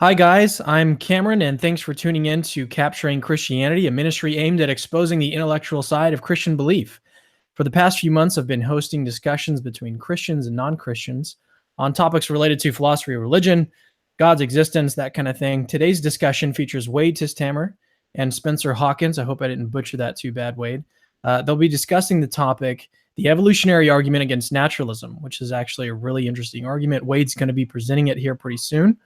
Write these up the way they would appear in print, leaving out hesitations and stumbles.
Hi, guys. I'm Cameron, and thanks for tuning in to Capturing Christianity, a ministry aimed at exposing the intellectual side of Christian belief. For the past few months, I've been hosting discussions between Christians and non Christians on topics related to philosophy of religion, God's existence, that kind of thing. Today's discussion features Wade Tistammer and Spencer Hawkins. I hope I didn't butcher that too bad, Wade. They'll be discussing the topic, the evolutionary argument against naturalism, which is actually a really interesting argument. Wade's going to be presenting it here pretty soon.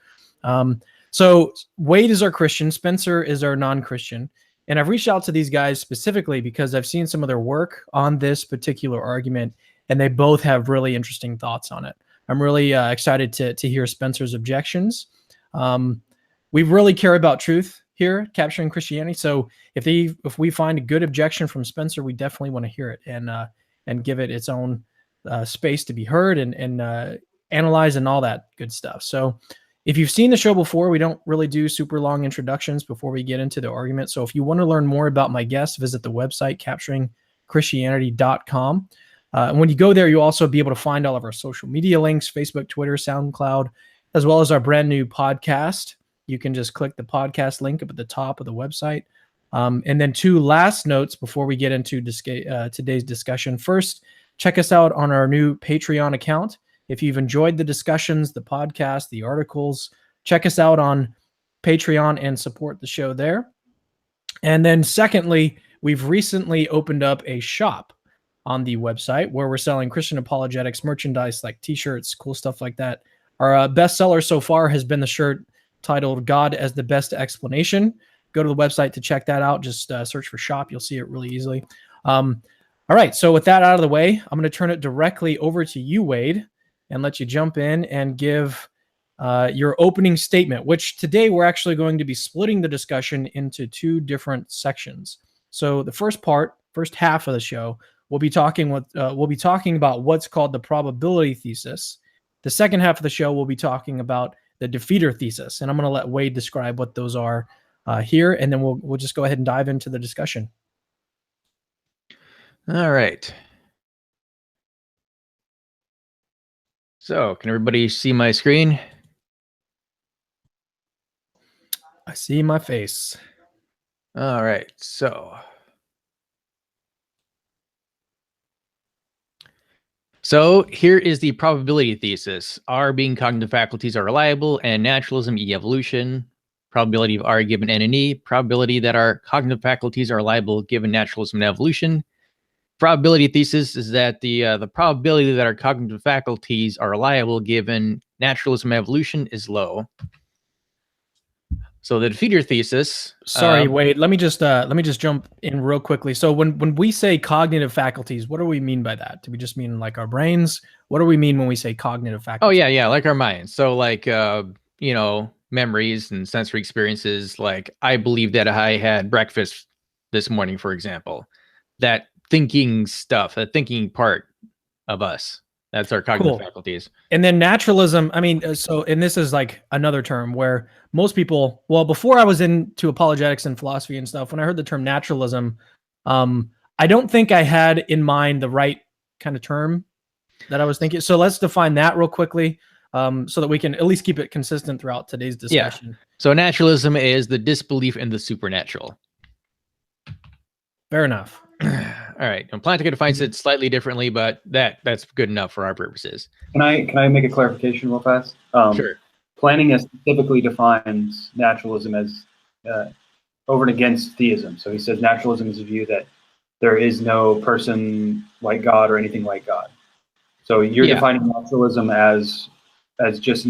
So Wade is our Christian, Spencer is our non-Christian, and I've reached out to these guys specifically because I've seen some of their work on this particular argument, and they both have really interesting thoughts on it. I'm really excited to hear Spencer's objections. We really care about truth here, Capturing Christianity. So if we find a good objection from Spencer, we definitely want to hear it and give it its own space to be heard and analyze and all that good stuff. So if you've seen the show before, we don't really do super long introductions before we get into the argument. So if you want to learn more about my guests, visit the website, capturingchristianity.com. And when you go there, you'll also be able to find all of our social media links, Facebook, Twitter, SoundCloud, as well as our brand new podcast. You can just click the podcast link up at the top of the website. And then two last notes before we get into today's discussion. First, check us out on our new Patreon account. If you've enjoyed the discussions, the podcast, the articles, check us out on Patreon and support the show there. And then secondly, we've recently opened up a shop on the website where we're selling Christian apologetics merchandise like t-shirts, cool stuff like that. Our best seller so far has been the shirt titled God as the Best Explanation. Go to the website to check that out. Just search for shop. You'll see it really easily. All right. So with that out of the way, I'm going to turn it directly over to you, Wade, and let you jump in and give your opening statement, which today we're actually going to be splitting the discussion into two different sections. So the first half of the show, we'll be talking about what's called the probability thesis. The second half of the show, we'll be talking about the defeater thesis, and I'm going to let Wade describe what those are here, and then we'll just go ahead and dive into the discussion. All right. So, can everybody see my screen? I see my face. All right. So here is the probability thesis. R being cognitive faculties are reliable, and naturalism, E evolution. Probability of R given N and E. Probability that our cognitive faculties are reliable given naturalism and evolution. Probability thesis is that the probability that our cognitive faculties are reliable given naturalism and evolution is low. So the defeater thesis. Sorry, Wade. Let me just jump in real quickly. So when we say cognitive faculties, what do we mean by that? Do we just mean like our brains? What do we mean when we say cognitive faculties? Oh yeah, like our minds. So like memories and sensory experiences. Like I believe that I had breakfast this morning, for example. That thinking stuff, the thinking part of us. That's our cognitive faculties. And then naturalism, and this is like another term where most people, well, before I was into apologetics and philosophy and stuff, when I heard the term naturalism, I don't think I had in mind the right kind of term that I was thinking. So let's define that real quickly so that we can at least keep it consistent throughout today's discussion. Yeah. So naturalism is the disbelief in the supernatural. Fair enough. All right. And Plantinga defines it slightly differently, but that's good enough for our purposes. Can I make a clarification real fast? Sure. Plantinga specifically defines naturalism as over and against theism. So he says naturalism is a view that there is no person like God or anything like God. So you're defining naturalism as just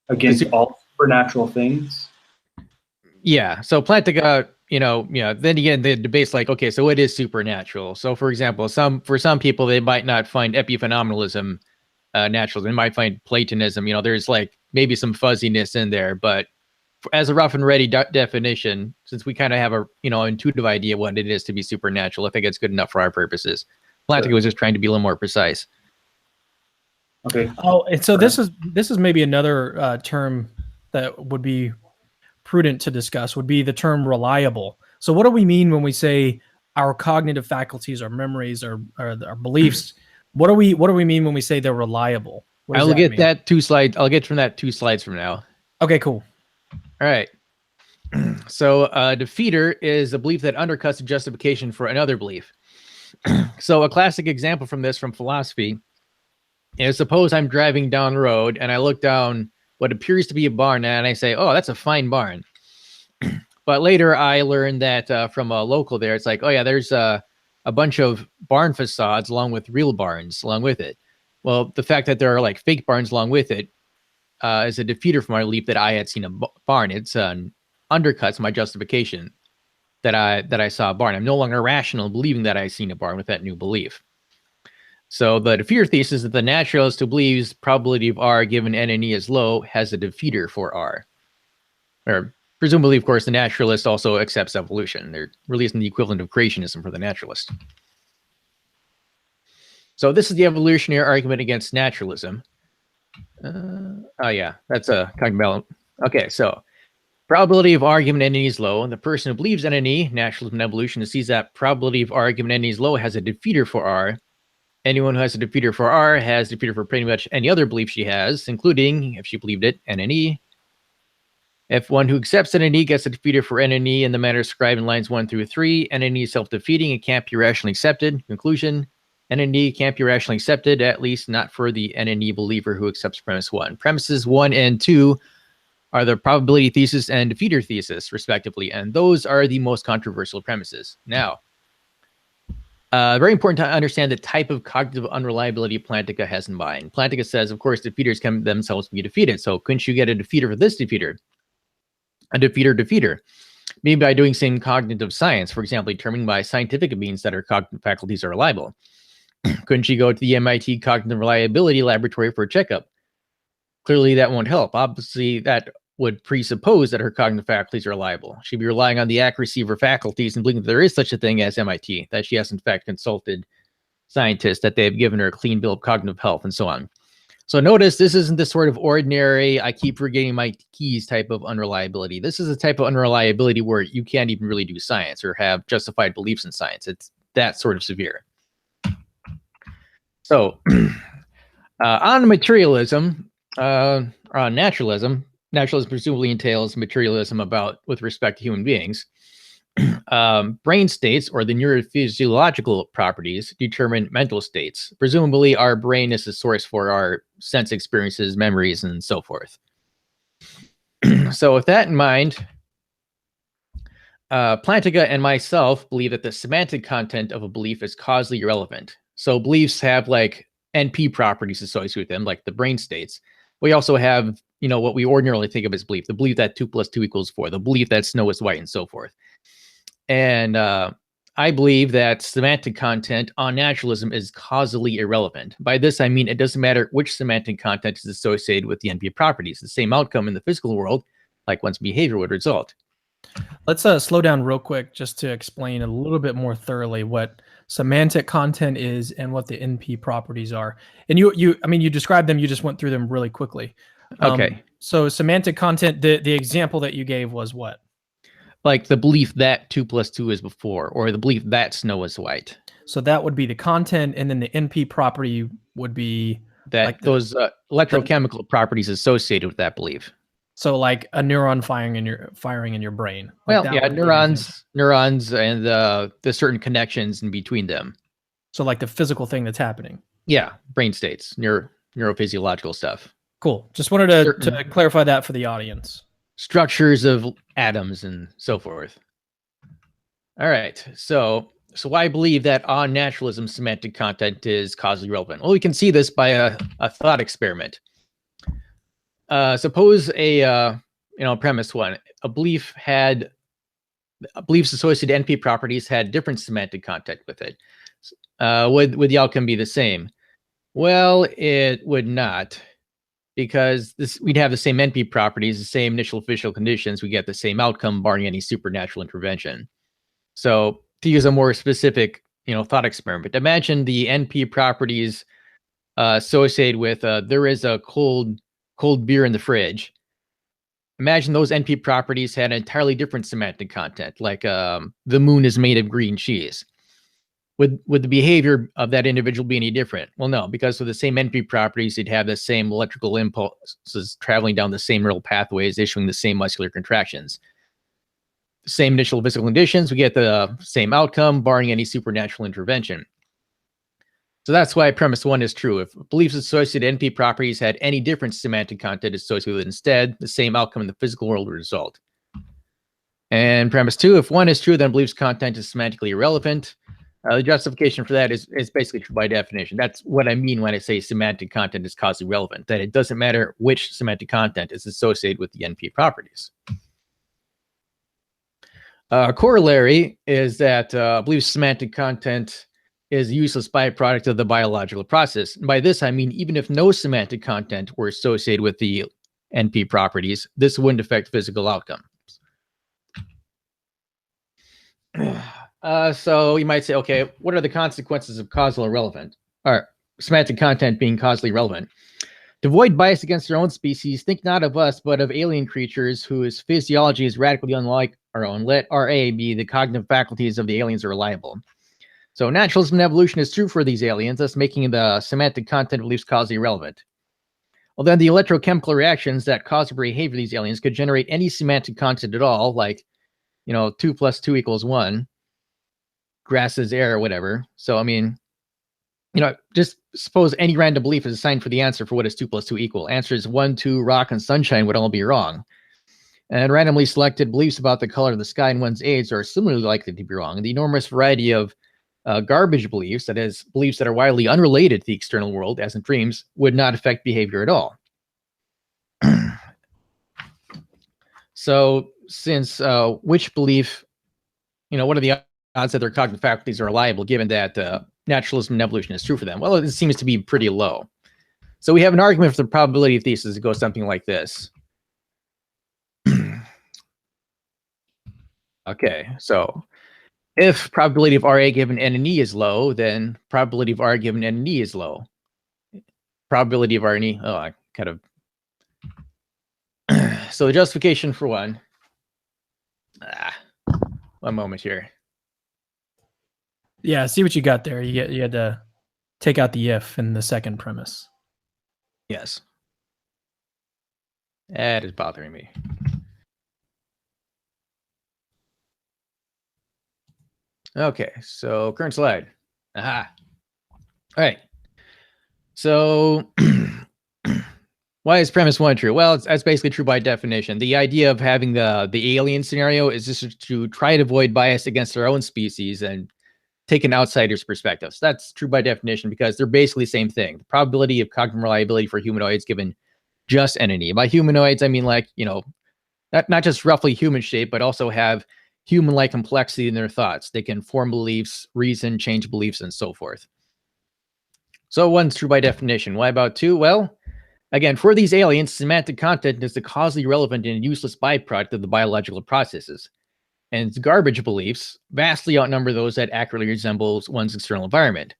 against all supernatural things. Yeah. So Plantinga, then again, the debate's like, okay, so what is supernatural? So for example, for some people, they might not find epiphenomenalism natural. They might find Platonism. There's like maybe some fuzziness in there, but as a rough and ready definition, since we kind of have a intuitive idea what it is to be supernatural, I think it's good enough for our purposes. Plantinga was just trying to be a little more precise. Okay. Oh, and so this is maybe another term that would be prudent to discuss would be the term reliable. So what do we mean when we say our cognitive faculties, our memories, our beliefs? What do we mean when we say they're reliable? I'll get that 2 slides. I'll get from that 2 slides from now. Okay, cool. All right. So defeater is a belief that undercuts the justification for another belief. So a classic example from this from philosophy is, suppose I'm driving down the road and I look down what appears to be a barn and I say, oh, that's a fine barn. But later I learned that from a local there, it's like, oh yeah, there's a bunch of barn facades along with real barns along with it. Well, the fact that there are like fake barns along with it is a defeater for my belief that I had seen a barn. It's undercuts my justification that I saw a barn. I'm no longer rational believing that I've seen a barn with that new belief. So the defeater thesis is that the naturalist who believes probability of R given N and E is low has a defeater for R. Or presumably, of course, the naturalist also accepts evolution. They're releasing the equivalent of creationism for the naturalist. So this is the evolutionary argument against naturalism. Oh yeah, that's a talking about. Okay, so probability of R given N and E is low, and the person who believes N and E, naturalism and evolution, sees that probability of R given N and E is low has a defeater for R. Anyone who has a defeater for R has a defeater for pretty much any other belief she has, including, if she believed it, N and E. If one who accepts N and E gets a defeater for N and E in the manner described in lines 1 through 3, N and E is self-defeating and can't be rationally accepted. Conclusion, N and E can't be rationally accepted, at least not for the N and E believer who accepts premise 1. Premises 1 and 2 are the probability thesis and defeater thesis, respectively, and those are the most controversial premises. Now, very important to understand the type of cognitive unreliability Plantinga has in mind. Plantinga says, of course, defeaters can themselves be defeated. So couldn't you get a defeater for this defeater? A defeater. Maybe by doing some cognitive science, for example, determining by scientific means that our cognitive faculties are reliable. Couldn't you go to the MIT Cognitive Reliability Laboratory for a checkup? Clearly, that won't help. Obviously, that would presuppose that her cognitive faculties are reliable. She'd be relying on the accuracy of her faculties and believing that there is such a thing as MIT, that she has in fact consulted scientists, that they've given her a clean bill of cognitive health, and so on. So notice this isn't the sort of ordinary, I keep forgetting my keys type of unreliability. This is a type of unreliability where you can't even really do science or have justified beliefs in science. It's that sort of severe. So on materialism, or on naturalism presumably entails materialism with respect to human beings. Brain states, or the neurophysiological properties, determine mental states. Presumably, our brain is the source for our sense experiences, memories, and so forth. So with that in mind, Plantinga and myself believe that the semantic content of a belief is causally irrelevant. So beliefs have like NP properties associated with them, like the brain states. We also have, what we ordinarily think of as belief, the belief that 2 + 2 = 4, the belief that snow is white, and so forth. And I believe that semantic content on naturalism is causally irrelevant. By this, I mean it doesn't matter which semantic content is associated with the NP properties. The same outcome in the physical world, like one's behavior, would result. Let's slow down real quick just to explain a little bit more thoroughly what semantic content is and what the NP properties are. And you described them, you just went through them really quickly. Okay. So semantic content, the example that you gave was what? Like the belief that 2 + 2 is 4, or the belief that snow is white. So that would be the content, and then the NP property would be that like those electrochemical properties associated with that belief. So like a neuron firing in your brain. Like well, yeah, neurons and the certain connections in between them. So like the physical thing that's happening. Yeah, brain states, neurophysiological stuff. Cool. Just wanted to clarify that for the audience. Structures of atoms and so forth. All right. So I believe that on naturalism, semantic content is causally relevant. Well, we can see this by a thought experiment. Suppose premise 1, beliefs associated to NP properties had different semantic content with it. Would the outcome be the same? Well, it would not, because we'd have the same NP properties, the same initial physical conditions. We get the same outcome, barring any supernatural intervention. So to use a more specific, thought experiment, imagine the NP properties associated with there is a cold beer in the fridge. Imagine those NP properties had entirely different semantic content, like the moon is made of green cheese. would the behavior of that individual be any different? Well, no, because with the same entropy properties, you'd have the same electrical impulses traveling down the same neural pathways, issuing the same muscular contractions. Same initial physical conditions, we get the same outcome, barring any supernatural intervention. So that's why premise 1 is true. If beliefs associated entropy properties had any different semantic content associated with it instead, the same outcome in the physical world would result. And premise 2, if 1 is true, then beliefs content is semantically irrelevant. The justification for that is basically true by definition. That's what I mean when I say semantic content is causally relevant, that it doesn't matter which semantic content is associated with the NP properties. Corollary is that belief semantic content is a useless byproduct of the biological process. And by this, I mean, even if no semantic content were associated with the NP properties, this wouldn't affect physical outcomes. So you might say, okay, what are the consequences of causal irrelevant, or semantic content being causally relevant? To avoid bias against their own species, think not of us, but of alien creatures whose physiology is radically unlike our own. Let RA be the cognitive faculties of the aliens are reliable. So naturalism and evolution is true for these aliens, thus making the semantic content of beliefs causally irrelevant. Well, then the electrochemical reactions that cause the behavior of these aliens could generate any semantic content at all, like, 2 + 2 = 1, grasses, air, or whatever. So, I mean, just suppose any random belief is assigned for the answer for what is 2 + 2 equal. Answers 1, 2, rock, and sunshine would all be wrong. And randomly selected beliefs about the color of the sky in one's age are similarly likely to be wrong. And the enormous variety of garbage beliefs, that is, beliefs that are widely unrelated to the external world, as in dreams, would not affect behavior at all. So, since which belief, what are the odds that their cognitive faculties are reliable, given that naturalism and evolution is true for them? Well, it seems to be pretty low. So we have an argument for the probability thesis that goes something like this. Okay, so if probability of RA given N and E is low, then probability of R given N and E is low. Probability of R and E, I kind of... So the justification for one... one moment here. Yeah, see what you got there. You had to take out the if in the second premise. Yes. That is bothering me. Okay, so current slide. Aha. All right. So why is premise 1 true? Well, that's basically true by definition. The idea of having the alien scenario is just to try to avoid bias against our own species and take an outsider's perspective. So that's true by definition because they're basically the same thing. The probability of cognitive reliability for humanoids given just N and E. By humanoids, I mean not just roughly human shape, but also have human-like complexity in their thoughts. They can form beliefs, reason, change beliefs, and so forth. So 1's true by definition. Why about 2? Well, again, for these aliens, semantic content is the causally relevant and useless byproduct of the biological processes. And garbage beliefs vastly outnumber those that accurately resemble one's external environment.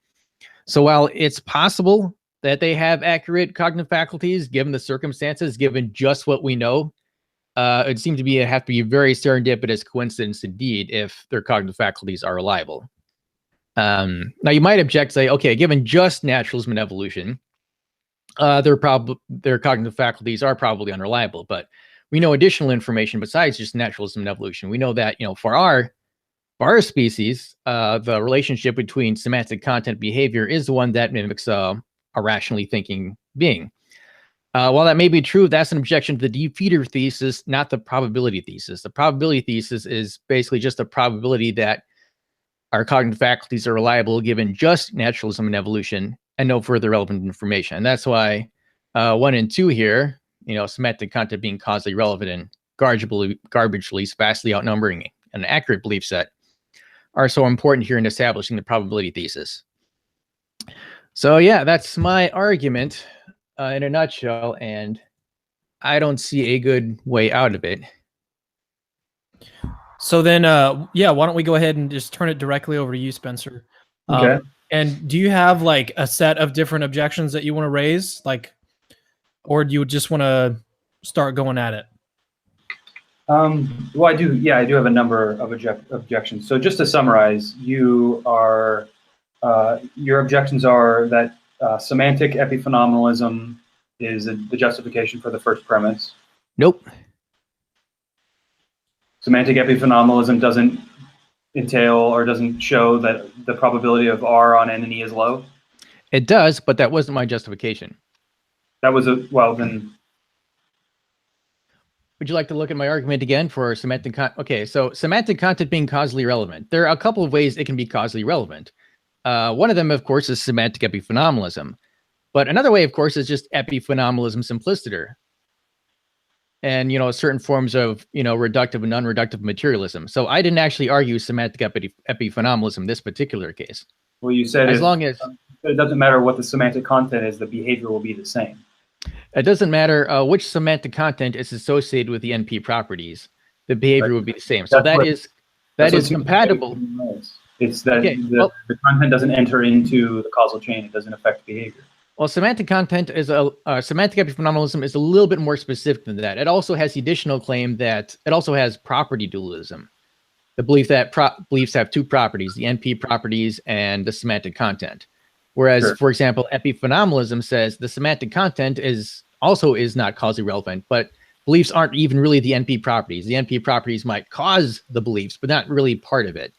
So while it's possible that they have accurate cognitive faculties, given the circumstances, given just what we know, it seems to have to be a very serendipitous coincidence indeed if their cognitive faculties are reliable. Now you might object, say, okay, given just naturalism and evolution, their cognitive faculties are probably unreliable, but we know additional information besides just naturalism and evolution. We know that, for our species, the relationship between semantic content behavior is the one that mimics a rationally thinking being. While that may be true, that's an objection to the defeater thesis, not the probability thesis. The probability thesis is basically just a probability that our cognitive faculties are reliable given just naturalism and evolution and no further relevant information. And that's why 1 and 2 here, semantic content being causally relevant and garbage beliefs vastly outnumbering an accurate belief set are so important here in establishing the probability thesis. So yeah, that's my argument in a nutshell, and I don't see a good way out of it. So then, why don't we go ahead and just turn it directly over to you, Spencer? Okay. And do you have like a set of different objections that you want to raise, or do you just want to start going at it? Well, I do. Yeah, I do have a number of objections. So just to summarize, you are your objections are that semantic epiphenomenalism is the justification for the first premise. Nope. Semantic epiphenomenalism doesn't entail or doesn't show that the probability of R on N and E is low. It does, but that wasn't my justification. That was then. Would you like to look at my argument again for semantic okay, so semantic content being causally relevant. There are a couple of ways it can be causally relevant. One of them, of course, is semantic epiphenomenalism. But another way, of course, is just epiphenomenalism simpliciter. And, certain forms of, reductive and non-reductive materialism. So I didn't actually argue semantic epiphenomenalism in this particular case. Well, you said as long as it doesn't matter what the semantic content is, the behavior will be the same. It doesn't matter which semantic content is associated with the NP properties. The behavior will be the same. So that is compatible. It's that the content doesn't enter into the causal chain. It doesn't affect behavior. Well, semantic content is semantic epiphenomenalism is a little bit more specific than that. It also has the additional claim that it also has property dualism. The belief that beliefs have two properties, the NP properties and the semantic content. Whereas, for example, epiphenomenalism says the semantic content is not causally relevant, but beliefs aren't even really the NP properties. The NP properties might cause the beliefs, but not really part of it.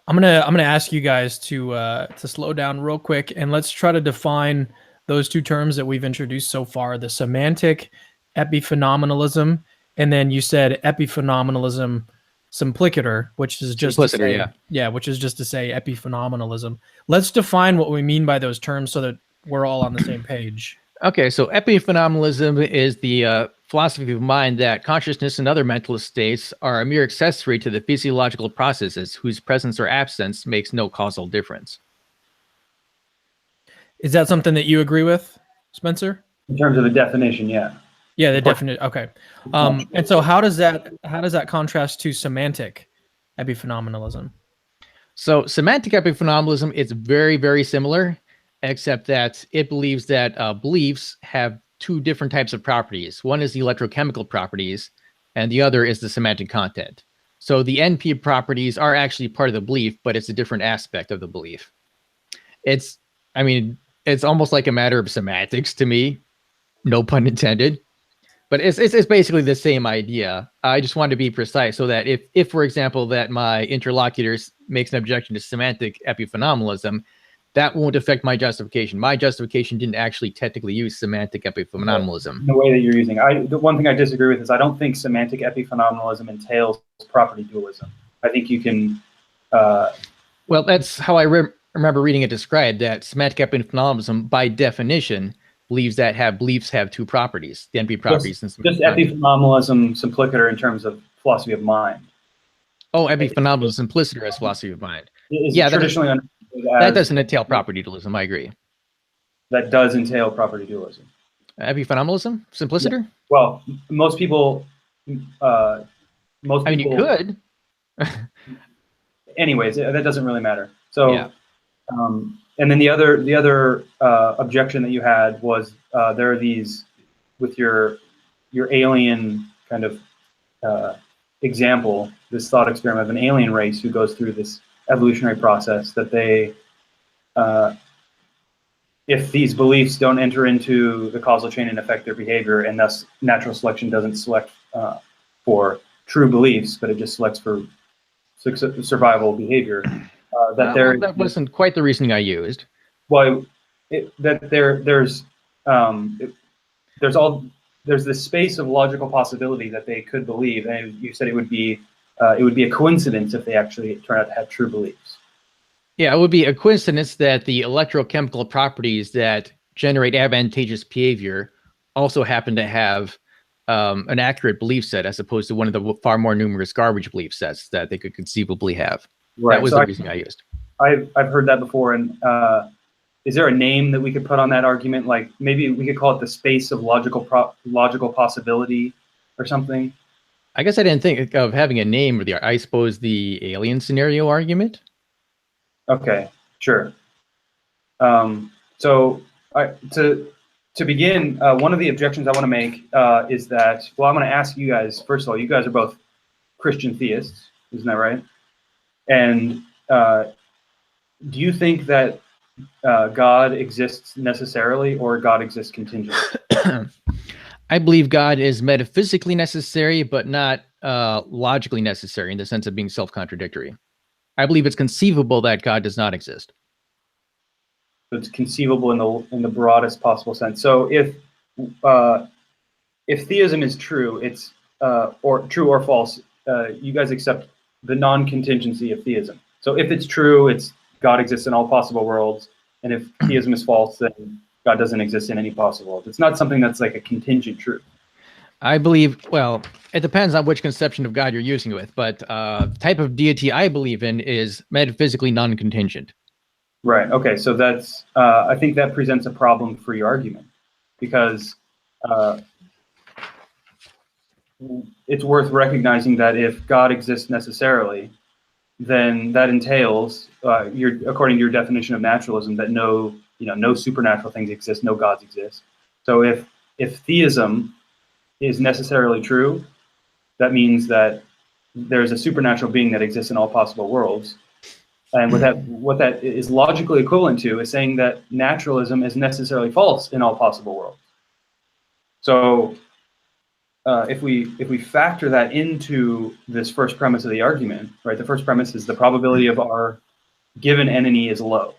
I'm gonna ask you guys to slow down real quick, and let's try to define those two terms that we've introduced so far: the semantic epiphenomenalism, and then you said epiphenomenalism simplicator, which is just which is just to say epiphenomenalism. Let's define what we mean by those terms so that we're all on the same page. Okay, so epiphenomenalism is the philosophy of mind that consciousness and other mental states are a mere accessory to the physiological processes whose presence or absence makes no causal difference. Is that something that you agree with, Spencer? In terms of the definition, yeah. Yeah, the definition. Okay. And so how does that contrast to semantic epiphenomenalism? So semantic epiphenomenalism is very, very similar, except that it believes that beliefs have two different types of properties. One is the electrochemical properties, and the other is the semantic content. So the NP properties are actually part of the belief, but it's a different aspect of the belief. It's almost like a matter of semantics to me, no pun intended. But it's basically the same idea. I just want to be precise so that if for example, that my interlocutor makes an objection to semantic epiphenomenalism, that won't affect my justification. My justification didn't actually technically use semantic epiphenomenalism. The way that you're using the one thing I disagree with is I don't think semantic epiphenomenalism entails property dualism. I think you can... well, that's how I remember reading it described, that semantic epiphenomenalism, by definition, believes that beliefs have two properties, the NP properties. Just epiphenomenalism simplicator in terms of philosophy of mind. Oh, epiphenomenalism simpliciter as philosophy of mind. Yeah, traditionally that doesn't entail property dualism. I agree. That does entail property dualism. Epiphenomenalism simpliciter? Yeah. Well, most people. You could. Anyways, that doesn't really matter. So. Yeah. And then the other objection that you had was there are these with your alien kind of example, this thought experiment of an alien race who goes through this evolutionary process that they, if these beliefs don't enter into the causal chain and affect their behavior, and thus natural selection doesn't select for true beliefs, but it just selects for survival behavior. That wasn't quite the reasoning I used. Well, there's this space of logical possibility that they could believe, and you said it would be a coincidence if they actually turn out to have true beliefs. Yeah, it would be a coincidence that the electrochemical properties that generate advantageous behavior also happen to have an accurate belief set, as opposed to one of the far more numerous garbage belief sets that they could conceivably have. Right. That was the reason I used. I've heard that before. And is there a name that we could put on that argument? Like maybe we could call it the space of logical possibility or something. I guess I didn't think of having a name for I suppose the alien scenario argument. Okay, sure. So to begin, one of the objections I want to make is that, well, I'm going to ask you guys, first of all, you guys are both Christian theists, isn't that right? And do you think that God exists necessarily, or God exists contingently? I believe God is metaphysically necessary, but not logically necessary in the sense of being self-contradictory. I believe it's conceivable that God does not exist. So it's conceivable in the broadest possible sense. So if theism is true, it's or true or false, you guys accept the non-contingency of theism. So if it's true, it's God exists in all possible worlds, and if theism is false, then God doesn't exist in any possible world. It's not something that's like a contingent truth. I believe, well, it depends on which conception of God you're using with, but the type of deity I believe in is metaphysically non-contingent. Right. Okay. So that's, I think that presents a problem for your argument, because it's worth recognizing that if God exists necessarily, then that entails, according to your definition of naturalism, that no supernatural things exist, no gods exist. So if theism is necessarily true, that means that there's a supernatural being that exists in all possible worlds. And what that is logically equivalent to is saying that naturalism is necessarily false in all possible worlds. So if we factor that into this first premise of the argument, right? The first premise is the probability of our given entity is low.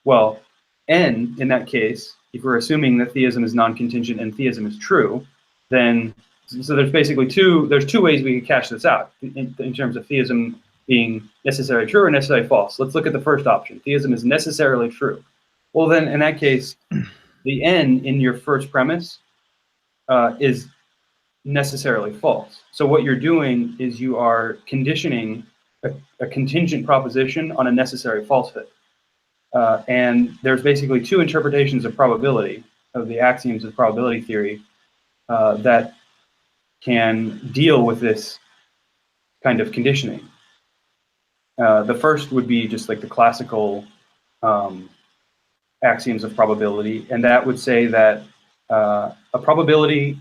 Well, n in that case, if we're assuming that theism is non-contingent and theism is true, then so there's basically two ways we can cash this out in terms of theism being necessarily true or necessarily false. Let's look at the first option. Theism is necessarily true. Well, then in that case, the n in your first premise is necessarily false. So what you're doing is you are conditioning a contingent proposition on a necessary falsehood. And there's basically two interpretations of probability, of the axioms of probability theory, that can deal with this kind of conditioning. The first would be just like the classical axioms of probability, and that would say that the probability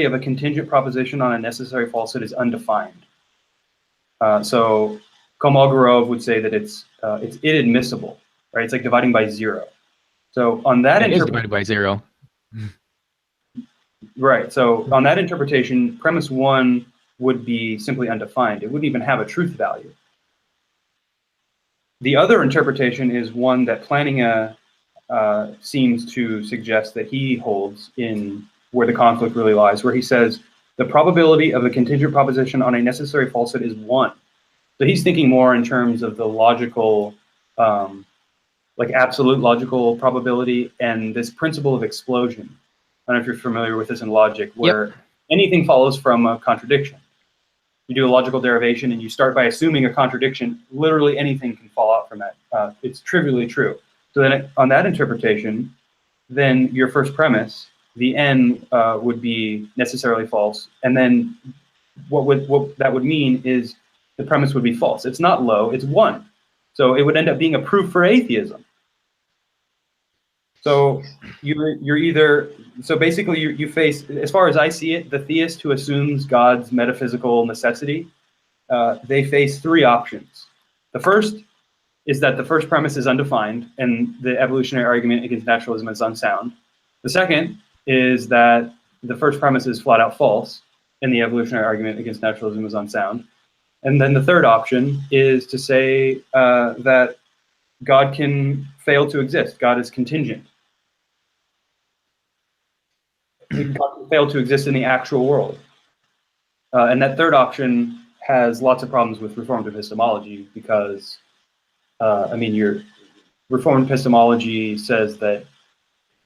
of a contingent proposition on a necessary falsehood is undefined. So Kolmogorov would say that it's inadmissible, right? It's like dividing by zero. So on that It is divided by zero. Right. So on that interpretation, premise one would be simply undefined. It wouldn't even have a truth value. The other interpretation is one that Plantinga seems to suggest that he holds in where the conflict really lies, where he says the probability of a contingent proposition on a necessary falsehood is 1. So he's thinking more in terms of the logical, like absolute logical probability and this principle of explosion. I don't know if you're familiar with this in logic, where anything follows from a contradiction. You do a logical derivation and you start by assuming a contradiction. Literally anything can fall out from that. It's trivially true. So then on that interpretation, then your first premise, the n would be necessarily false. And then what that would mean is the premise would be false. It's not low, it's 1. So it would end up being a proof for atheism. So you're either, so basically you face, as far as I see it, the theist who assumes God's metaphysical necessity, they face 3 options. The first is that the first premise is undefined and the evolutionary argument against naturalism is unsound. The second is that the first premise is flat out false and the evolutionary argument against naturalism is unsound. And then the third option is to say that God can fail to exist. God is contingent. God can fail to exist in the actual world. And that third option has lots of problems with Reformed epistemology because, your Reformed epistemology says that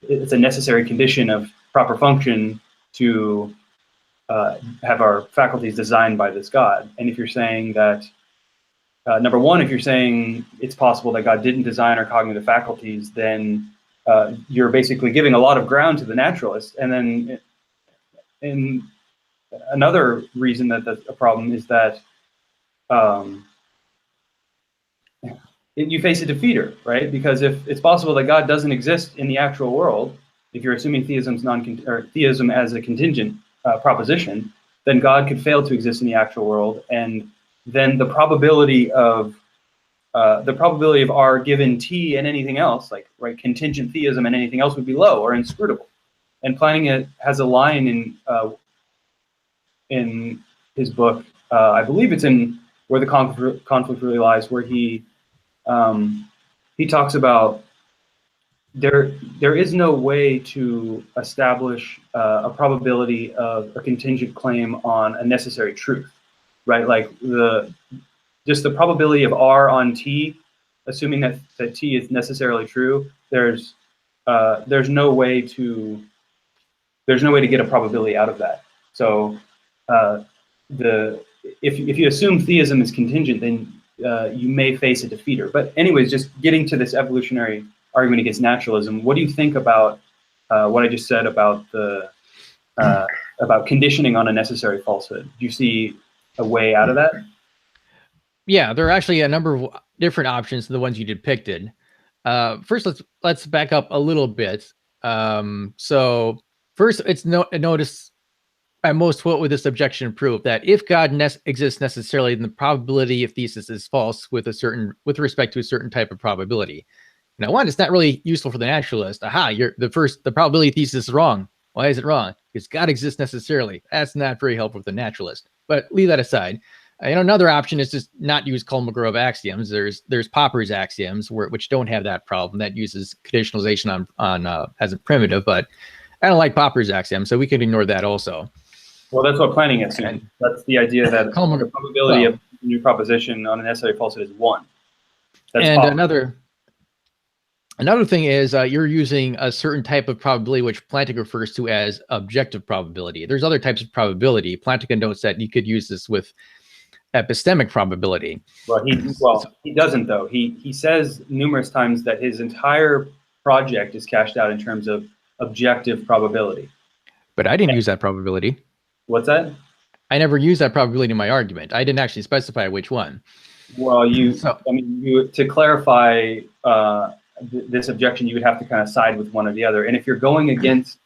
it's a necessary condition of proper function to have our faculties designed by this God. And if you're saying that, number one, if you're saying it's possible that God didn't design our cognitive faculties, then you're basically giving a lot of ground to the naturalist. And then in another reason that that's a problem is that you face a defeater, right? Because if it's possible that God doesn't exist in the actual world, if you're assuming theism as a contingent proposition, then God could fail to exist in the actual world, and then the probability of the probability of R given T and anything else, like right contingent theism and anything else, would be low or inscrutable. And Plantinga has a line in his book, I believe it's in Where the Conflict Really Lies, where he talks about there is no way to establish a probability of a contingent claim on a necessary truth, right? Like just the probability of R on T, assuming that T is necessarily true, there's no way to get a probability out of that. So if you assume theism is contingent, then you may face a defeater. But anyways, just getting to this evolutionary argument against naturalism, what do you think about what I just said about about conditioning on a necessary falsehood? Do you see a way out of that? Yeah, there are actually a number of different options to the ones you depicted. First, let's back up a little bit. So first, it's notice I most quote with this objection proof that if God exists necessarily, then the probability of thesis is false with respect to a certain type of probability. Now, one, it's not really useful for the naturalist. Aha, the probability thesis is wrong. Why is it wrong? Because God exists necessarily. That's not very helpful for the naturalist. But leave that aside. Another option is just not use Kolmogorov axioms. There's Popper's axioms which don't have that problem. That uses conditionalization on as a primitive, but I don't like Popper's axiom, so we can ignore that also. Well, that's what Plantinga assumes. That's the idea that the probability of a new proposition on a necessary falsehood is 1. That's and Popper. Another thing is you're using a certain type of probability, which Plantinga refers to as objective probability. There's other types of probability. Plantinga notes that you could use this with epistemic probability. Well, he doesn't, though. He says numerous times that his entire project is cashed out in terms of objective probability. But I didn't use that probability. What's that? I never used that probability in my argument. I didn't actually specify which one. Well, to clarify this objection, you would have to kind of side with one or the other. And if you're going against,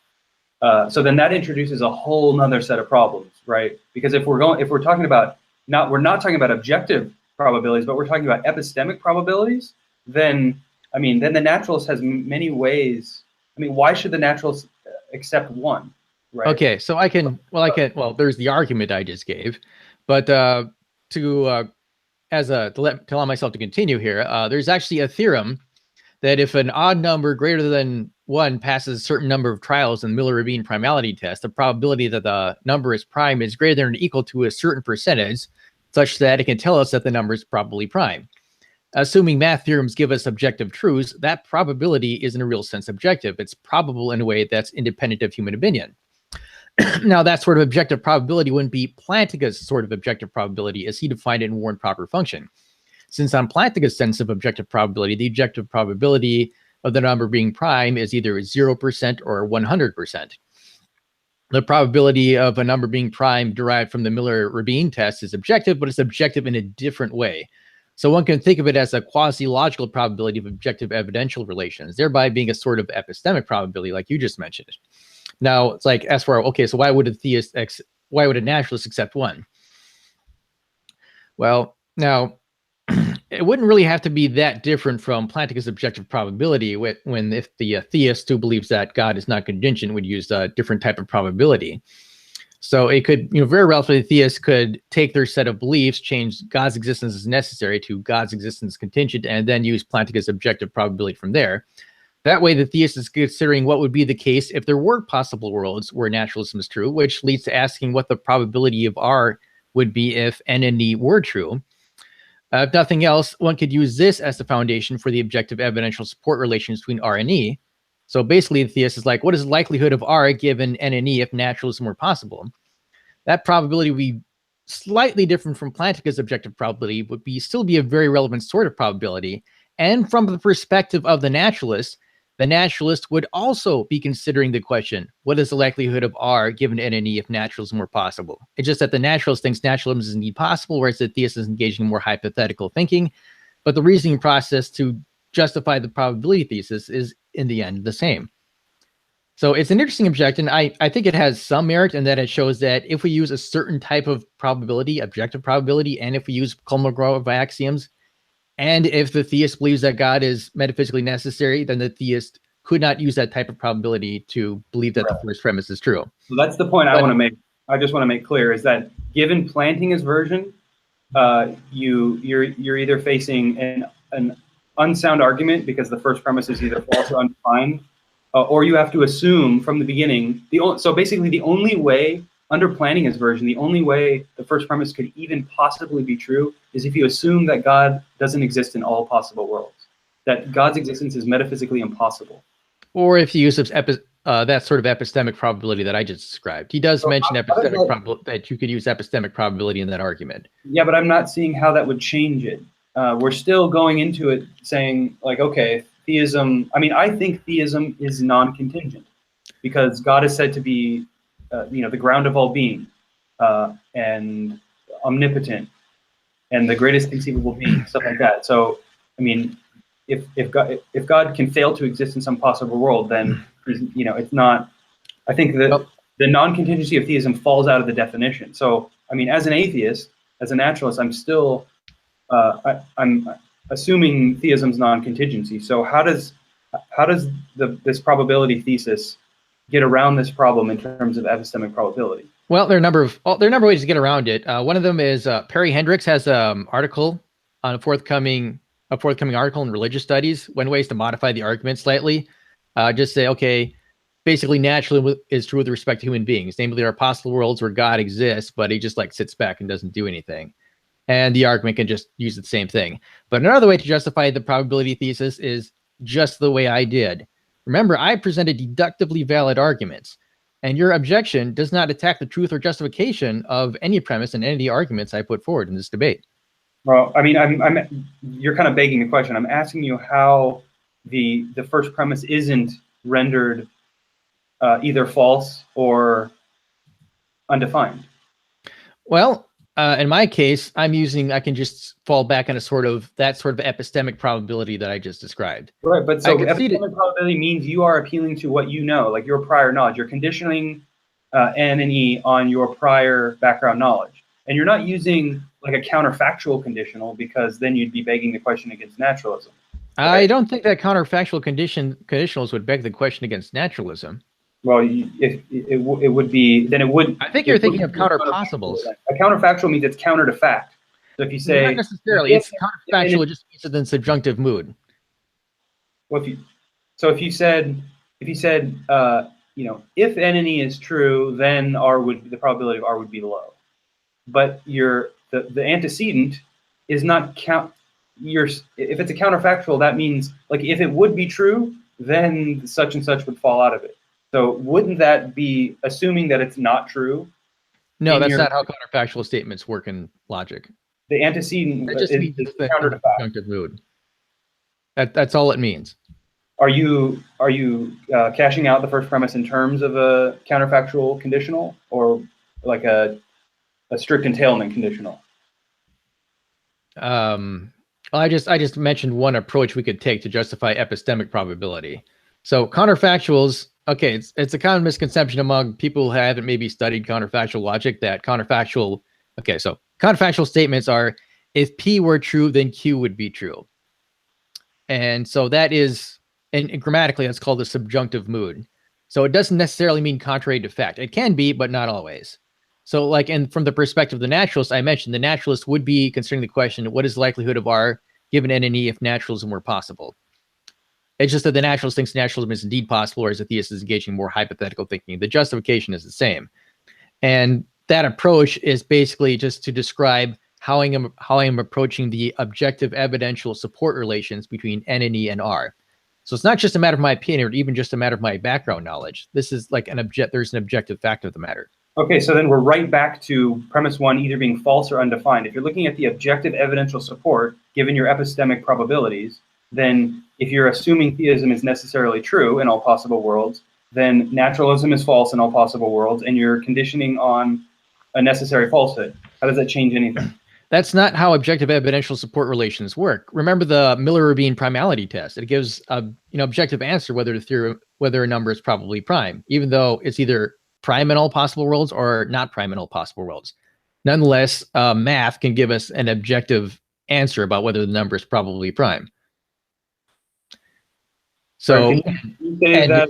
so then that introduces a whole nother set of problems, right? Because if we're talking about we're not talking about objective probabilities, but we're talking about epistemic probabilities, then the naturalist has many ways. Why should the naturalist accept one? Right. Okay, so there's the argument I just gave, but to allow myself to continue here, there's actually a theorem that if an odd number greater than 1 passes a certain number of trials in the Miller-Rabin primality test, the probability that the number is prime is greater than or equal to a certain percentage, such that it can tell us that the number is probably prime. Assuming math theorems give us objective truths, that probability is in a real sense objective. It's probable in a way that's independent of human opinion. Now, that sort of objective probability wouldn't be Plantinga's sort of objective probability as he defined it in Warren proper function. Since on Plantinga's sense of objective probability, the objective probability of the number being prime is either 0% or 100%. The probability of a number being prime derived from the Miller-Rabin test is objective, but it's objective in a different way. So one can think of it as a quasi-logical probability of objective evidential relations, thereby being a sort of epistemic probability like you just mentioned. Now, it's like, as for, okay, so why would a naturalist accept one? Well, now, it wouldn't really have to be that different from Plantinga's objective probability if the theist who believes that God is not contingent would use a different type of probability. So it could, very relatively, theists could take their set of beliefs, change God's existence as necessary to God's existence contingent, and then use Plantinga's objective probability from there. That way, the theist is considering what would be the case if there were possible worlds where naturalism is true, which leads to asking what the probability of R would be if N and E were true. If nothing else, one could use this as the foundation for the objective evidential support relations between R and E. So basically, the theist is like, what is the likelihood of R given N and E if naturalism were possible? That probability would be slightly different from Plantinga's objective probability, would still be a very relevant sort of probability. And from the perspective of the naturalist would also be considering the question, what is the likelihood of R given N and E if naturalism were possible? It's just that the naturalist thinks naturalism is indeed possible, whereas the theist is engaging in more hypothetical thinking. But the reasoning process to justify the probability thesis is, in the end, the same. So it's an interesting objection. I think it has some merit in that it shows that if we use a certain type of probability, objective probability, and if we use Kolmogorov axioms, And if the theist believes that God is metaphysically necessary, then the theist could not use that type of probability to believe that the first premise is true. So that's the point I want to make. I just want to make clear is that given Plantinga's version, you're either facing an unsound argument because the first premise is either false or undefined, or you have to assume from the beginning. So basically, the only way under Plantinga's version, the only way the first premise could even possibly be true is if you assume that God doesn't exist in all possible worlds, that God's existence is metaphysically impossible. Or if you use that sort of epistemic probability that I just described. He does mention epistemic probability, that you could use epistemic probability in that argument. Yeah, but I'm not seeing how that would change it. We're still going into it saying, like, okay, theism, I mean, I think theism is non-contingent because God is said to be, the ground of all being and omnipotent and the greatest conceivable being, stuff like that. So, I mean, if God can fail to exist in some possible world, then it's not. I think that the non-contingency of theism falls out of the definition. So, I mean, as an atheist, as a naturalist, I'm still I'm assuming theism's non-contingency. So, how does this probability thesis get around this problem in terms of epistemic probability? Well, there are a number of ways to get around it. One of them is Perry Hendricks has an article on a forthcoming article in Religious Studies, when ways to modify the argument slightly. Just say, okay, basically naturalism is true with respect to human beings. Namely, there are possible worlds where God exists, but he just like sits back and doesn't do anything. And the argument can just use the same thing. But another way to justify the probability thesis is just the way I did. Remember, I presented deductively valid arguments, and your objection does not attack the truth or justification of any premise in any of the arguments I put forward in this debate. Well, I mean, you're kind of begging the question. I'm asking you how the first premise isn't rendered either false or undefined. Well, in my case, I can just fall back on that sort of epistemic probability that I just described. Right, but so epistemic probability means you are appealing to what you know, like your prior knowledge. You're conditioning N and E on your prior background knowledge. And you're not using like a counterfactual conditional, because then you'd be begging the question against naturalism. Right? I don't think that counterfactual conditionals would beg the question against naturalism. Well, if it would be, then it would. I think you're thinking of counterpossibles. A counterfactual means it's counter to fact. So if you say not necessarily, it's counterfactual. It just means it's in subjunctive mood. Well, if you said, if N and E is true, then the probability of R would be low. But the antecedent is not count. If it's a counterfactual, that means like if it would be true, then such and such would fall out of it. So wouldn't that be assuming that it's not true? No, that's not how counterfactual statements work in logic. The antecedent is counter to subjunctive mood. That's all it means. Are you cashing out the first premise in terms of a counterfactual conditional, or like a strict entailment conditional? Well, I just mentioned one approach we could take to justify epistemic probability. So counterfactuals, okay, it's a common misconception among people who haven't maybe studied counterfactual logic that counterfactual statements are, if P were true, then Q would be true. And so that is, and grammatically, that's called a subjunctive mood. So it doesn't necessarily mean contrary to fact. It can be, but not always. So like, and from the perspective of the naturalist, I mentioned the naturalist would be considering the question, what is the likelihood of R given N and E if naturalism were possible? It's just that the naturalist thinks naturalism is indeed possible, whereas the theist is engaging in more hypothetical thinking. The justification is the same. And that approach is basically just to describe how I am approaching the objective evidential support relations between N and E and R. So it's not just a matter of my opinion or even just a matter of my background knowledge. This is like there's an objective fact of the matter. Okay, so then we're right back to premise one either being false or undefined. If you're looking at the objective evidential support, given your epistemic probabilities, then if you're assuming theism is necessarily true in all possible worlds, then naturalism is false in all possible worlds, and you're conditioning on a necessary falsehood. How does that change anything? That's not how objective evidential support relations work. Remember the Miller-Rabin primality test. It gives a objective answer whether a number is probably prime, even though it's either prime in all possible worlds or not prime in all possible worlds. Nonetheless, math can give us an objective answer about whether the number is probably prime. So, can you say and, that?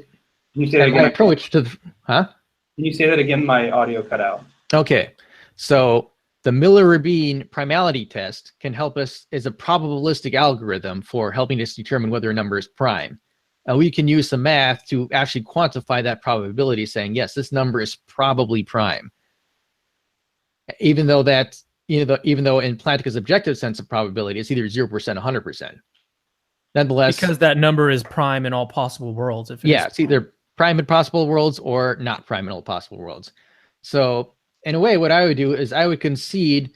Can you say that and my again? approach to the, huh? Can you say that again? My audio cut out. Okay, so the Miller-Rabin primality test can help us as a probabilistic algorithm for helping us determine whether a number is prime. And we can use some math to actually quantify that probability, saying, yes, this number is probably prime. Even though that, even though in Plantinga's objective sense of probability, it's either 0%, 100%. Nonetheless, Because that number is prime in all possible worlds. If it's either prime in possible worlds or not prime in all possible worlds. So in a way, what I would do is I would concede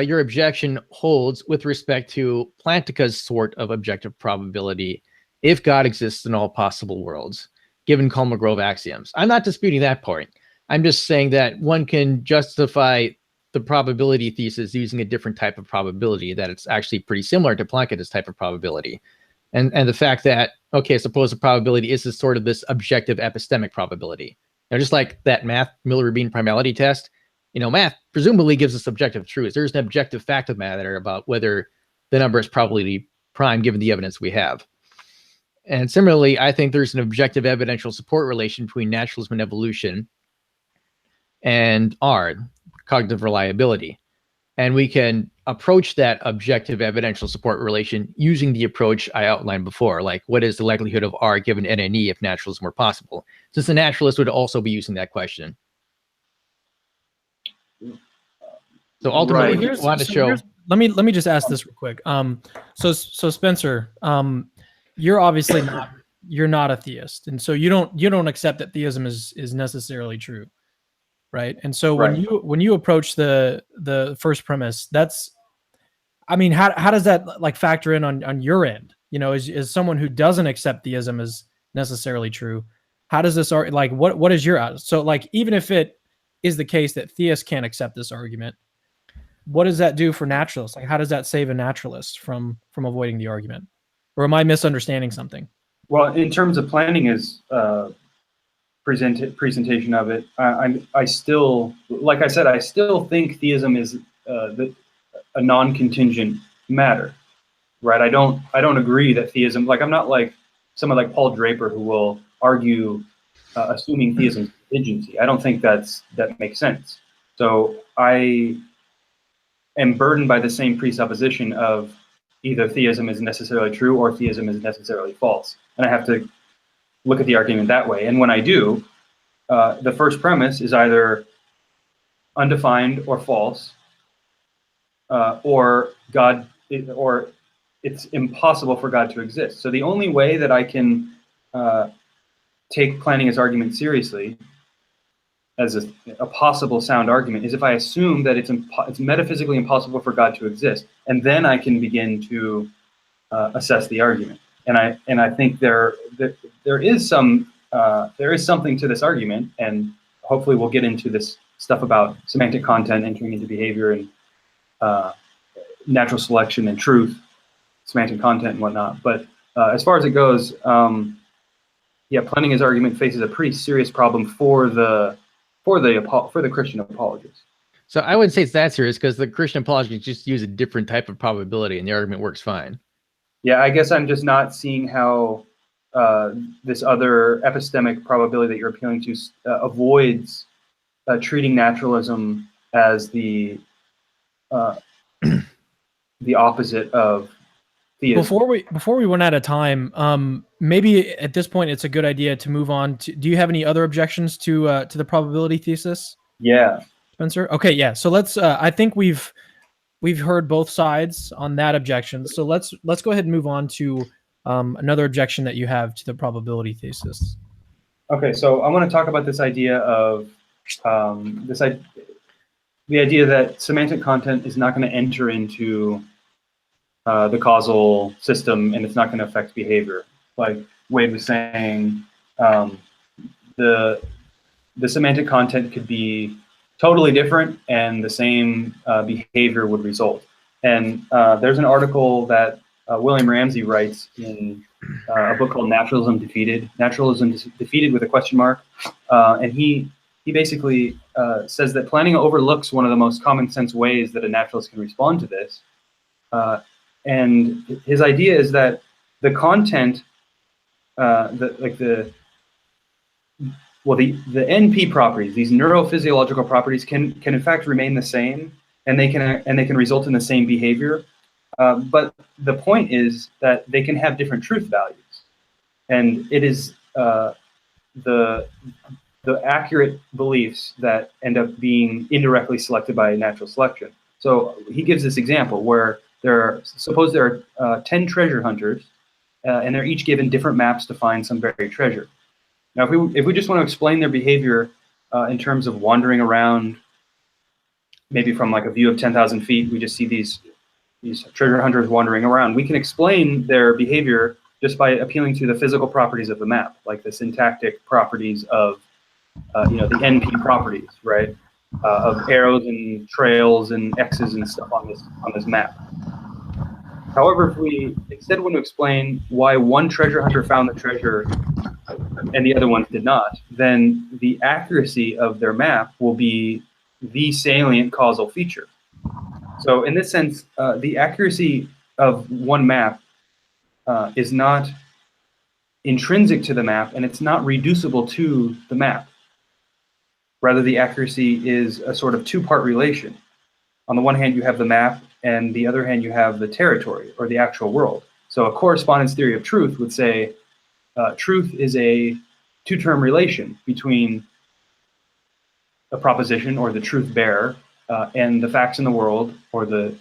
your objection holds with respect to Plantinga's sort of objective probability if God exists in all possible worlds, given Kolmogorov axioms. I'm not disputing that point. I'm just saying that one can justify the probability thesis using a different type of probability, that it's actually pretty similar to Plantinga's type of probability. And the fact that, okay, suppose the probability is sort of this objective epistemic probability. Now, just like that math Miller-Rabin primality test, math presumably gives us objective truths. There's an objective fact of matter about whether the number is probably prime given the evidence we have. And similarly, I think there's an objective evidential support relation between naturalism and evolution and R, cognitive reliability. And we can approach that objective evidential support relation using the approach I outlined before, like what is the likelihood of R given NNE if naturalism were possible? Since the naturalist would also be using that question. So ultimately, Right. we want to show. Let me just ask this real quick. So Spencer, you're obviously not a theist, and so you don't accept that theism is necessarily true, right? And so when you approach the first premise, how does that like factor in on your end? As someone who doesn't accept theism as necessarily true, how does this like what is your so like even if it is the case that theists can't accept this argument, what does that do for naturalists? Like, how does that save a naturalist from avoiding the argument? Or am I misunderstanding something? Well, in terms of Plantinga's presentation of it, I still, like I said, I still think theism is a non-contingent matter, right? I don't agree that theism, like I'm not like someone like Paul Draper who will argue assuming theism's contingency. I don't think that makes sense. So I am burdened by the same presupposition of either theism is necessarily true or theism is necessarily false. And I have to look at the argument that way. And when I do, the first premise is either undefined or false, or it's impossible for God to exist. So the only way that I can take Plantinga's argument seriously as a possible sound argument is if I assume that it's metaphysically impossible for God to exist, and then I can begin to assess the argument. And I think there is something to this argument, and hopefully we'll get into this stuff about semantic content entering into behavior and natural selection and truth, semantic content and whatnot. But as far as it goes, Plantinga's argument faces a pretty serious problem for the Christian apologists. So I wouldn't say it's that serious because the Christian apologists just use a different type of probability and the argument works fine. Yeah, I guess I'm just not seeing how this other epistemic probability that you're appealing to avoids treating naturalism as the opposite of theism. Before we run out of time, maybe at this point it's a good idea to move on to. Do you have any other objections to the probability thesis? Yeah, Spencer. Okay, yeah. So let's. I think we've heard both sides on that objection. So let's go ahead and move on to another objection that you have to the probability thesis. Okay, so I want to talk about this idea of the idea that semantic content is not going to enter into the causal system, and it's not going to affect behavior. Like Wade was saying, the semantic content could be totally different, and the same behavior would result. And there's an article that William Ramsey writes in a book called Naturalism Defeated. Naturalism Defeated with a question mark, and he basically says that Plantinga overlooks one of the most common sense ways that a naturalist can respond to this, And his idea is that the content, the NP properties, these neurophysiological properties, can in fact remain the same, and they can result in the same behavior. But the point is that they can have different truth values, and it is the accurate beliefs that end up being indirectly selected by natural selection. So he gives this example where suppose there are 10 treasure hunters, and they're each given different maps to find some buried treasure. Now, if we just want to explain their behavior in terms of wandering around, maybe from like a view of 10,000 feet, we just see these treasure hunters wandering around. We can explain their behavior just by appealing to the physical properties of the map, like the syntactic properties of the NP properties, right? Of arrows and trails and X's and stuff on this map. However, if we instead want to explain why one treasure hunter found the treasure and the other ones did not, then the accuracy of their map will be the salient causal feature. So in this sense, the accuracy of one map is not intrinsic to the map, and it's not reducible to the map. Rather, the accuracy is a sort of two-part relation. On the one hand, you have the map, and the other hand, you have the territory, or the actual world. So a correspondence theory of truth would say truth is a two-term relation between a proposition, or the truth bearer, and the facts in the world, or the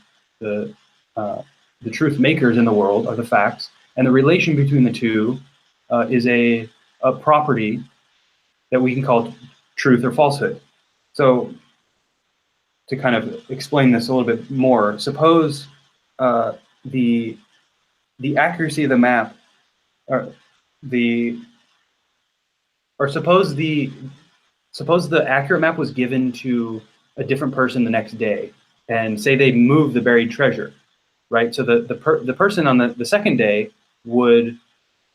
truth makers in the world, are the facts. And the relation between the two is a property that we can call truth or falsehood. So to kind of explain this a little bit more, suppose the accuracy of the map, suppose the accurate map was given to a different person the next day, and say they moved the buried treasure, right? So the person on the second day would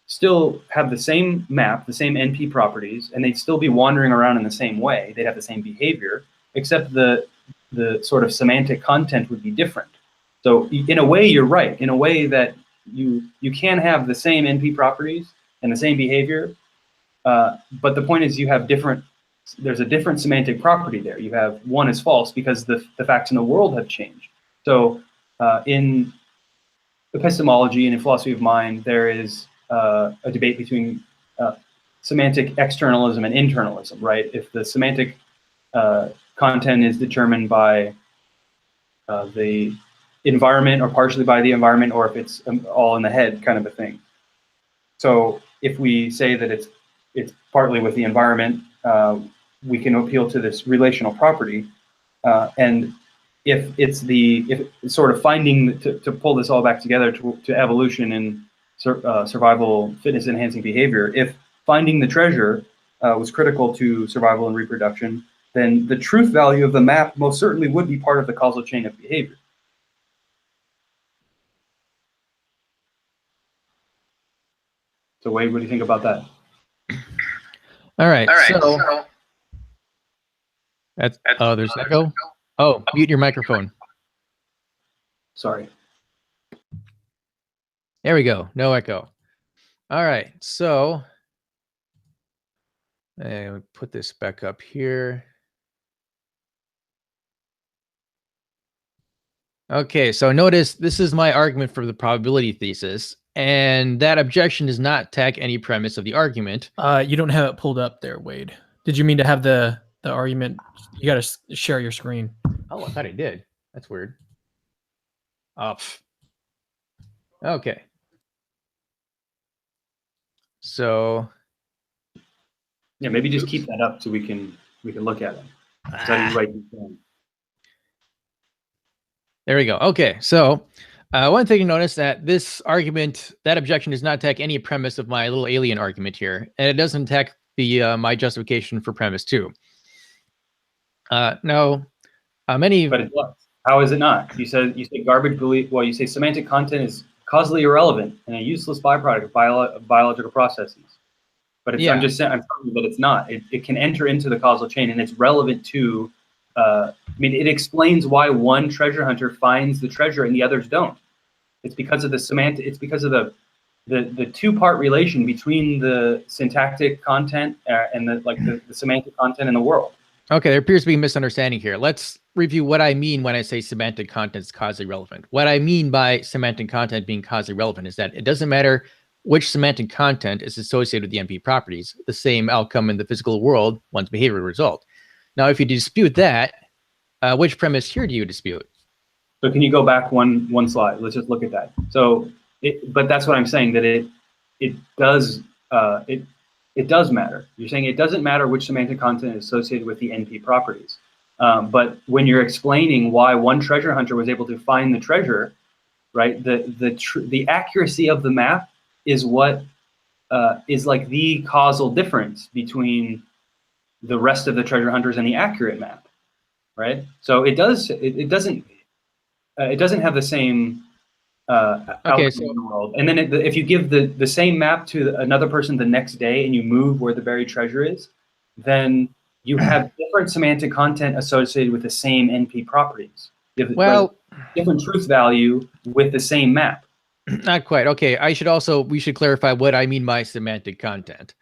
still have the same map, the same NP properties, and they'd still be wandering around in the same way. They'd have the same behavior, except the sort of semantic content would be different. So in a way, you're right. In a way that you can have the same NP properties and the same behavior, but the point is there's a different semantic property there. You have one is false because the facts in the world have changed. So in epistemology and in philosophy of mind, there is a debate between semantic externalism and internalism, right? If the semantic content is determined by the environment, or partially by the environment, or if it's all in the head, kind of a thing. So if we say that it's partly with the environment, we can appeal to this relational property, and if it's sort of finding to pull this all back together to evolution and survival fitness enhancing behavior, if finding the treasure was critical to survival and reproduction, then the truth value of the map most certainly would be part of the causal chain of behavior. So Wade, what do you think about that? All right. So that's there's echo. Oh, mute your microphone. Sorry. There we go. No echo. All right. So I put this back up here. Okay, so notice this is my argument for the probability thesis, and that objection does not attack any premise of the argument. You don't have it pulled up there, Wade. Did you mean to have the argument? You got to share your screen. Oh, I thought I did. That's weird. Okay. So yeah, maybe just keep that up so we can look at it. There we go. Okay, so one thing to notice that this argument, that objection does not attack any premise of my little alien argument here, and it doesn't attack the my justification for premise 2. No, many. But it does. How is it not? You say garbage belief. Well, you say semantic content is causally irrelevant and a useless byproduct of biological processes. But I'm just saying, I'm telling you that it's not. It can enter into the causal chain, and it's relevant to. It explains why one treasure hunter finds the treasure and the others don't. It's because of the semantic. It's because of the two-part relation between the syntactic content and the semantic content in the world. Okay, there appears to be a misunderstanding here. Let's review what I mean when I say semantic content is causally relevant. What I mean by semantic content being causally relevant is that it doesn't matter which semantic content is associated with the NP properties, the same outcome in the physical world, one's behavior result. Now, if you dispute that, which premise here do you dispute? So can you go back one slide? Let's just look at that. So, but that's what I'm saying, that it does matter. You're saying it doesn't matter which semantic content is associated with the NP properties. But when you're explaining why one treasure hunter was able to find the treasure, right? The accuracy of the map is what is like the causal difference between the rest of the treasure hunters and the accurate map, right? So it doesn't have the same outcome in the world. And then if you give the same map to another person the next day and you move where the buried treasure is, then you have different semantic content associated with the same NP properties. You have, well, different truth value with the same map. Not quite. Okay, we should clarify what I mean by semantic content.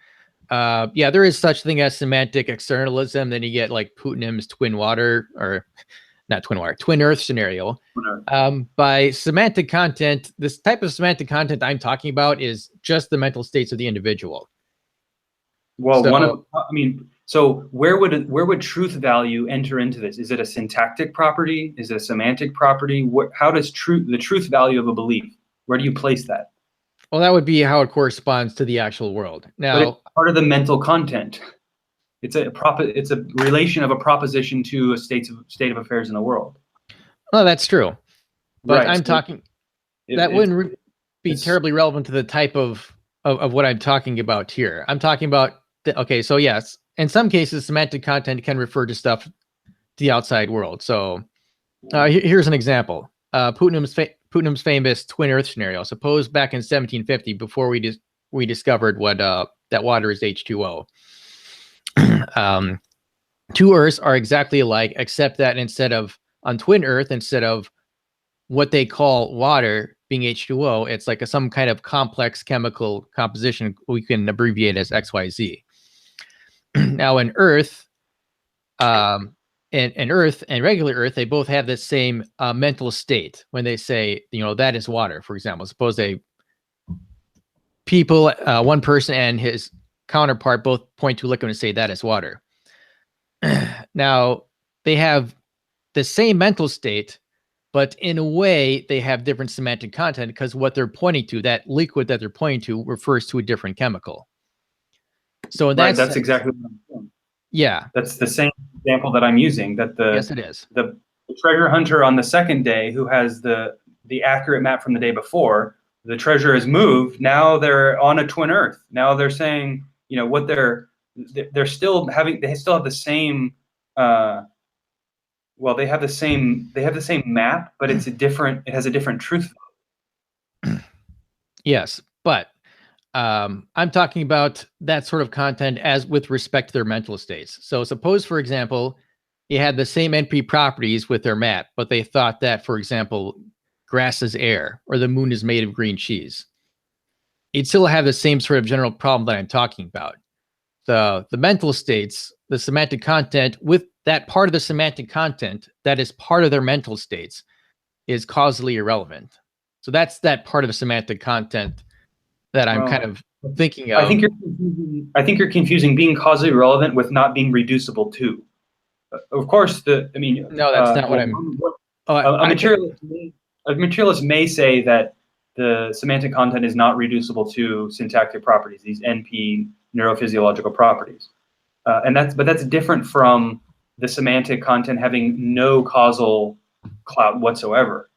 Yeah, there is such thing as semantic externalism. Then you get like Putnam's twin earth scenario. By semantic content, this type of semantic content I'm talking about is just the mental states of the individual. Well, so where would truth value enter into this? Is it a syntactic property? Is it a semantic property? How does the truth value of a belief? Where do you place that? Well, that would be how it corresponds to the actual world. Now, but it's part of the mental content. It's a relation of a proposition to a state of affairs in the world. Well, that's true, but right. I'm talking that wouldn't be terribly relevant to the type of what I'm talking about here. I'm talking about okay. So yes, in some cases, semantic content can refer to stuff to the outside world. So here's an example. Putnam's famous twin Earth scenario. Suppose back in 1750, before we discovered what that water is H2O. Two Earths are exactly alike, except that on twin Earth, instead of what they call water being H2O, it's like some kind of complex chemical composition we can abbreviate as XYZ. Now in Earth, and Earth and regular Earth, they both have the same mental state when they say, that is water, for example. Suppose one person and his counterpart both point to liquid and say that is water. Now, they have the same mental state, but in a way, they have different semantic content because what they're pointing to, that liquid that they're pointing to, refers to a different chemical. So in that that's exactly what I'm saying. Yeah. That's the same example that I'm using. Yes, it is. The treasure hunter on the second day who has the accurate map from the day before, the treasure is moved. Now they're on a twin Earth. Now they're saying, what they still have the same they have the same map, but it has a different truth. Yes, but I'm talking about that sort of content as with respect to their mental states. So suppose, for example, you had the same NP properties with their map, but they thought that, for example, grass is air or the moon is made of green cheese. You'd still have the same sort of general problem that I'm talking about. The mental states, the semantic content with that part of the semantic content that is part of their mental states is causally irrelevant. So that's that part of the semantic content that I'm kind of thinking of. I think you're confusing being causally relevant with not being reducible to. Of course, no, that's not what I'm. A materialist may say that the semantic content is not reducible to syntactic properties, these NP neurophysiological properties, but that's different from the semantic content having no causal clout whatsoever.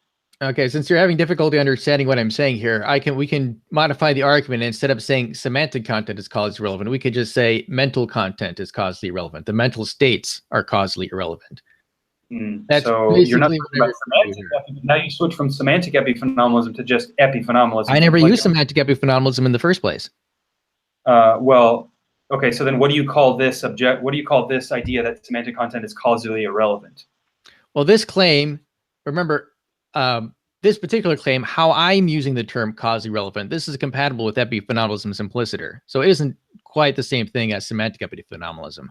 Okay, since you're having difficulty understanding what I'm saying here, we can modify the argument. Instead of saying semantic content is causally relevant, we could just say mental content is causally relevant. The mental states are causally irrelevant. That's so you're not talking about semantic. Now you switch from semantic epiphenomenalism to just epiphenomenalism. I never used semantic epiphenomenalism in the first place. Well, okay. So then, what do you call this What do you call this idea that semantic content is causally irrelevant? Well, this claim, remember, this particular claim, how I'm using the term causally relevant, this is compatible with epiphenomenalism simpliciter. So it isn't quite the same thing as semantic epiphenomenalism.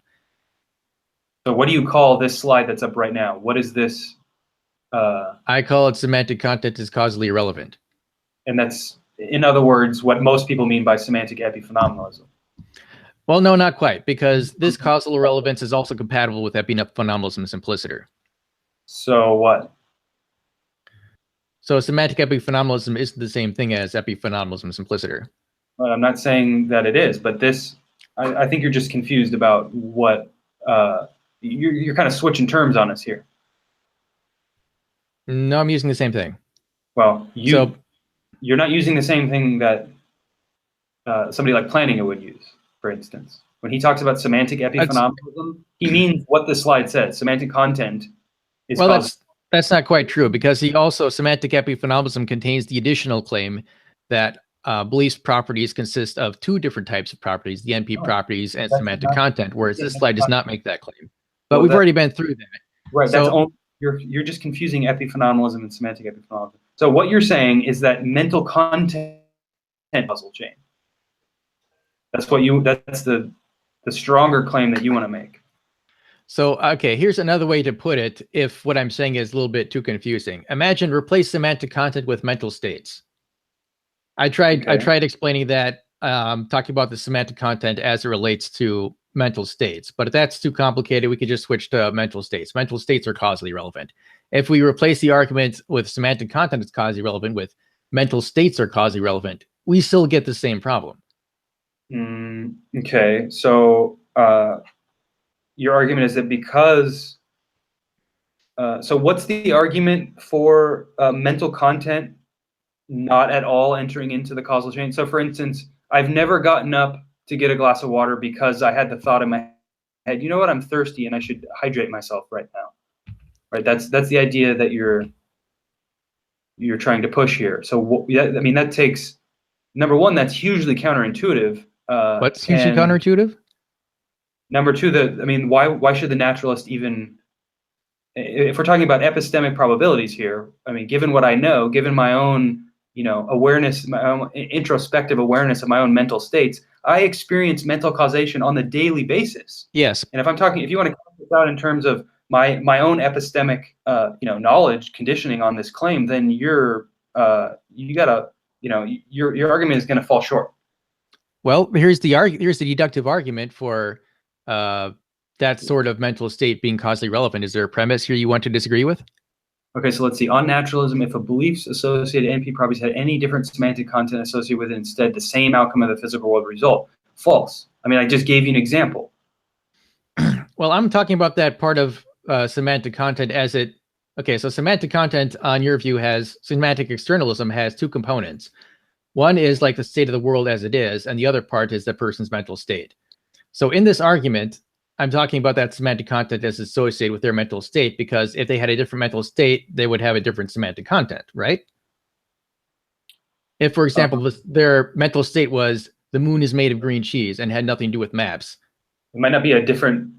So what do you call this slide that's up right now? What is this? I call it semantic content is causally irrelevant. And that's, in other words, what most people mean by semantic epiphenomenalism. Well, no, not quite, because this causal irrelevance is also compatible with epiphenomenalism simpliciter. So what? So semantic epiphenomenalism isn't the same thing as epiphenomenalism simpliciter. Well, I'm not saying that it is, but this, I think you're just confused about what, you're kind of switching terms on us here. No, I'm using the same thing. Well, you're not using the same thing that somebody like Plantinga would use, for instance. When he talks about semantic epiphenomenalism, he means what the slide says. Semantic content is well, that's not quite true, because he also, semantic epiphenomenalism contains the additional claim that beliefs properties consist of two different types of properties, the NP properties and semantic content, whereas this slide does not make that claim. But we've already been through that. Right. So, that's only, you're just confusing epiphenomenalism and semantic epiphenomenalism. So what you're saying is that mental content puzzle chain. That's the stronger claim that you want to make. So, okay, here's another way to put it if what I'm saying is a little bit too confusing. Imagine replace semantic content with mental states. I tried explaining that, talking about the semantic content as it relates to mental states, but if that's too complicated, we could just switch to mental states. Mental states are causally relevant. If we replace the argument with semantic content is causally relevant with mental states are causally relevant, we still get the same problem. Okay, so your argument is that because, so what's the argument for mental content not at all entering into the causal chain? So for instance, I've never gotten up to get a glass of water because I had the thought in my head, you know what, I'm thirsty and I should hydrate myself right now. Right, that's the idea that you're trying to push here. So I mean, that takes, number one, that's hugely counterintuitive. What's hugely counterintuitive? Number two, why should the naturalist even, if we're talking about epistemic probabilities here, I mean, given what I know, given my own, awareness, my own introspective awareness of my own mental states, I experience mental causation on the daily basis. Yes. And if you want to count this out in terms of my own epistemic, knowledge conditioning on this claim, then your argument is going to fall short. Well, here's the deductive argument for that sort of mental state being causally relevant. Is there a premise here you want to disagree with? Okay, so let's see. On naturalism, if a belief's associated NP properties had any different semantic content associated with it, instead the same outcome of the physical world result. False. I mean, I just gave you an example. Well, I'm talking about that part of semantic content as it. Okay, so semantic content, on your view, semantic externalism has two components. One is like the state of the world as it is, and the other part is the person's mental state. So in this argument, I'm talking about that semantic content as associated with their mental state, because if they had a different mental state, they would have a different semantic content, right? If, for example, their mental state was the moon is made of green cheese and had nothing to do with maps. It might not be a different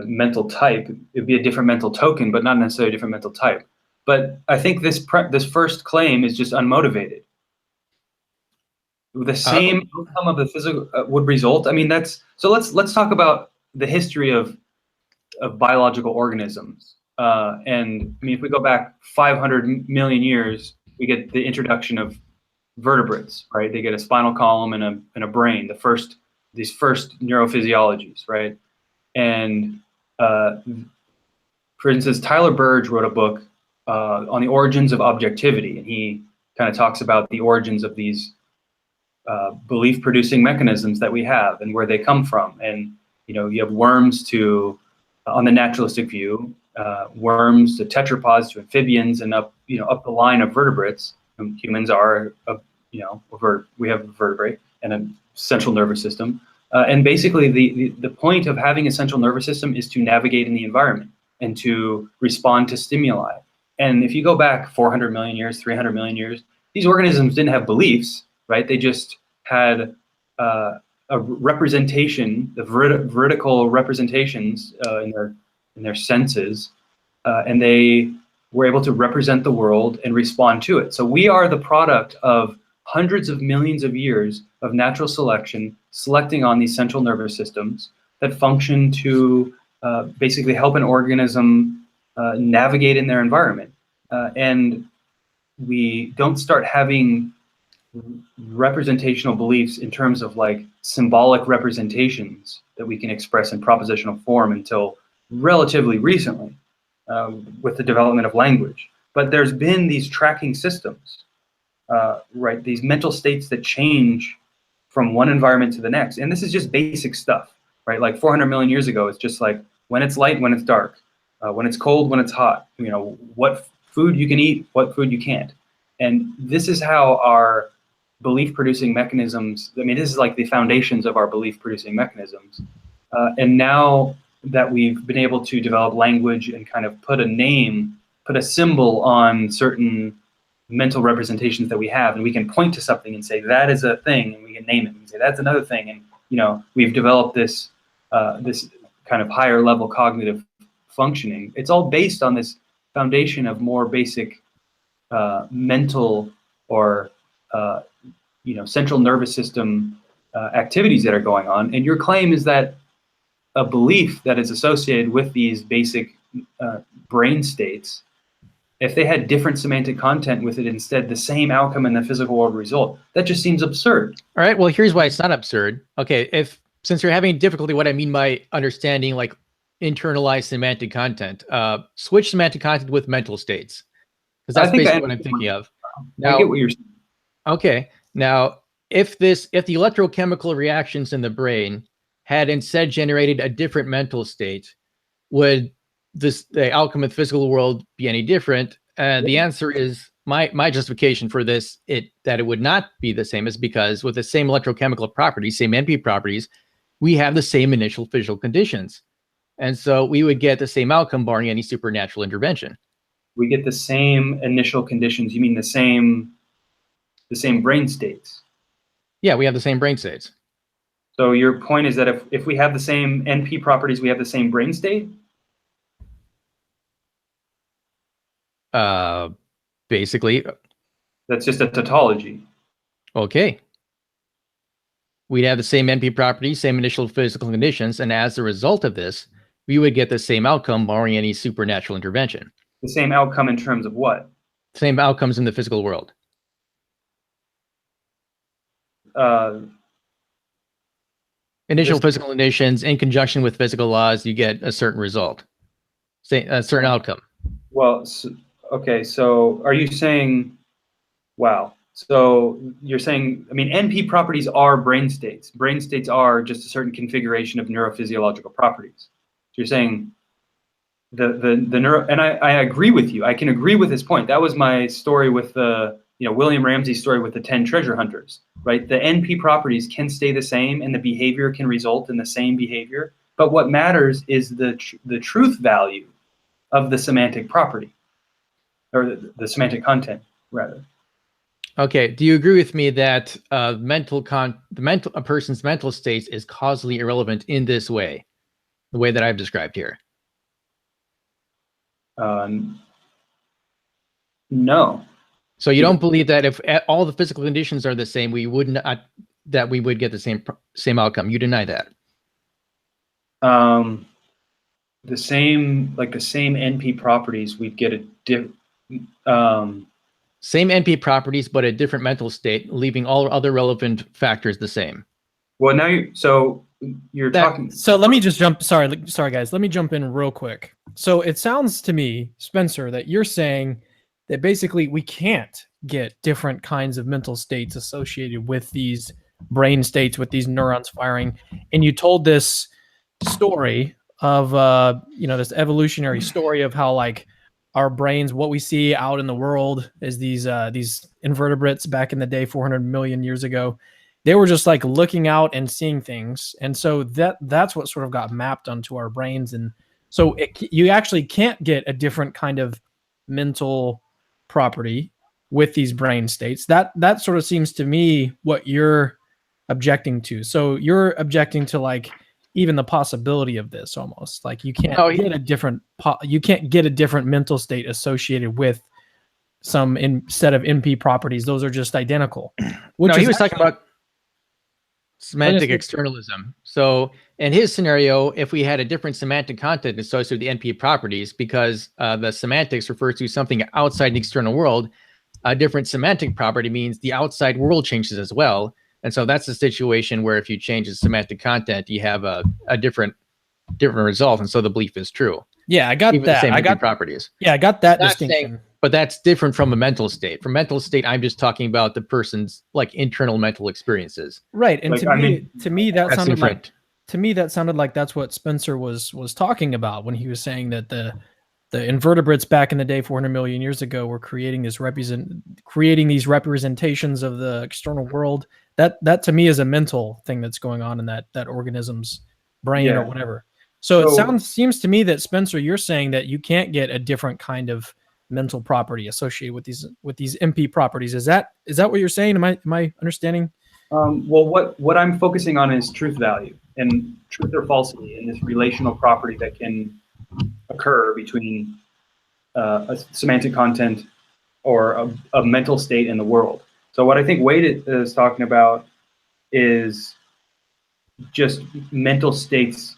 mental type. It'd be a different mental token, but not necessarily a different mental type. But I think this first claim is just unmotivated. The same outcome of the physical would result. I mean, so let's talk about the history of biological organisms. And I mean, if we go back 500 million years, we get the introduction of vertebrates, right? They get a spinal column and a brain, these first neurophysiologies, right? And for instance, Tyler Burge wrote a book on the origins of objectivity, and he kind of talks about the origins of these belief-producing mechanisms that we have and where they come from. And you have worms to, on the naturalistic view, worms to tetrapods to amphibians, and up the line of vertebrates. Humans are, we have a vertebrate and a central nervous system. And basically, the point of having a central nervous system is to navigate in the environment and to respond to stimuli. And if you go back 400 million years, 300 million years, these organisms didn't have beliefs, right? They just had a representation, the vertical representations in their senses, and they we're able to represent the world and respond to it. So we are the product of hundreds of millions of years of natural selection, selecting on these central nervous systems that function to basically help an organism navigate in their environment. And we don't start having representational beliefs in terms of like symbolic representations that we can express in propositional form until relatively recently with the development of language. But there's been these tracking systems, right? These mental states that change from one environment to the next. And this is just basic stuff, right? Like 400 million years ago, it's just like when it's light, when it's dark, when it's cold, when it's hot, you know, what food you can eat, what food you can't. And this is how our belief-producing mechanisms, I mean, this is like the foundations of our belief-producing mechanisms. And now that we've been able to develop language and kind of put a name, put a symbol on certain mental representations that we have, and we can point to something and say, that is a thing, and we can name it, and say, that's another thing. And, you know, we've developed this, this kind of higher level cognitive functioning. It's all based on this foundation of more basic mental or you know, central nervous system activities that are going on. And your claim is that a belief that is associated with these basic brain states, if they had different semantic content with it, instead the same outcome in the physical world result, that just seems absurd. All right, well, here's why it's not absurd. Okay, since you're having difficulty, what I mean by understanding like internalized semantic content, switch semantic content with mental states, because that's basically what I'm thinking of. Now, I get what you're saying. Okay, now if the electrochemical reactions in the brain had instead generated a different mental state, would the outcome of the physical world be any different? And the answer is, my justification for this, that it would not be the same, is because with the same electrochemical properties, same NP properties, we have the same initial physical conditions. And so we would get the same outcome barring any supernatural intervention. We get the same initial conditions. You mean the same brain states? Yeah, we have the same brain states. So your point is that if we have the same NP properties, we have the same brain state? Basically. That's just a tautology. Okay. We'd have the same NP properties, same initial physical conditions, and as a result of this, we would get the same outcome barring any supernatural intervention. The same outcome in terms of what? Same outcomes in the physical world. Initial physical conditions in conjunction with physical laws, you get a certain result, say a certain outcome. Well, okay, so are you saying, wow, so you're saying, I mean, NP properties are brain states. Brain states are just a certain configuration of neurophysiological properties. So you're saying the neuro, and I agree with you. I can agree with this point. That was my story with the, you know, William Ramsey's story with the 10 treasure hunters, right? The NP properties can stay the same and the behavior can result in the same behavior. But what matters is the truth value of the semantic property, or the semantic content, rather. Okay. Do you agree with me that a person's mental state is causally irrelevant in this way, the way that I've described here? No. So you don't believe that if all the physical conditions are the same, we would not, that we would get the same outcome? You deny that? The same NP properties, we'd get a same NP properties, but a different mental state, leaving all other relevant factors the same. Well, now you're talking. So let me just jump. Sorry, guys. Let me jump in real quick. So it sounds to me, Spencer, that you're saying that basically we can't get different kinds of mental states associated with these brain states, with these neurons firing. And you told this story of, this evolutionary story of how like our brains, what we see out in the world is these invertebrates back in the day, 400 million years ago. They were just like looking out and seeing things. And so that's what sort of got mapped onto our brains. And so you actually can't get a different kind of mental property with these brain states. That sort of seems to me what you're objecting to. So you're objecting to like even the possibility of this. Almost like you can't Oh, get a different you can't get a different mental state associated with some set of NP properties. Those are just identical. No, he was actually- talking about semantic externalism. So in his scenario, if we had a different semantic content associated with the NP properties, because the semantics refers to something outside the external world, a different semantic property means the outside world changes as well. And so that's the situation where if you change the semantic content, you have a different result. And so the belief is true. Yeah, I got Even that. the same I got properties. Yeah, I got that Not distinction. saying- But that's different from a mental state. For mental state, I'm just talking about the person's like internal mental experiences. Right. And Like, to I me, mean, to me that That's sounded like different. to me that sounded like that's what Spencer was talking about when he was saying that the invertebrates back in the day 400 million years ago were creating these representations of the external world. That to me is a mental thing that's going on in that organism's brain Yeah. or whatever. So So- seems to me that Spencer, you're saying that you can't get a different kind of mental property associated with these MP properties. Is that what you're saying? Am I understanding? Well, what I'm focusing on is truth value and truth or falsity in this relational property that can occur between a semantic content or a mental state in the world. So what I think Wade is talking about is just mental states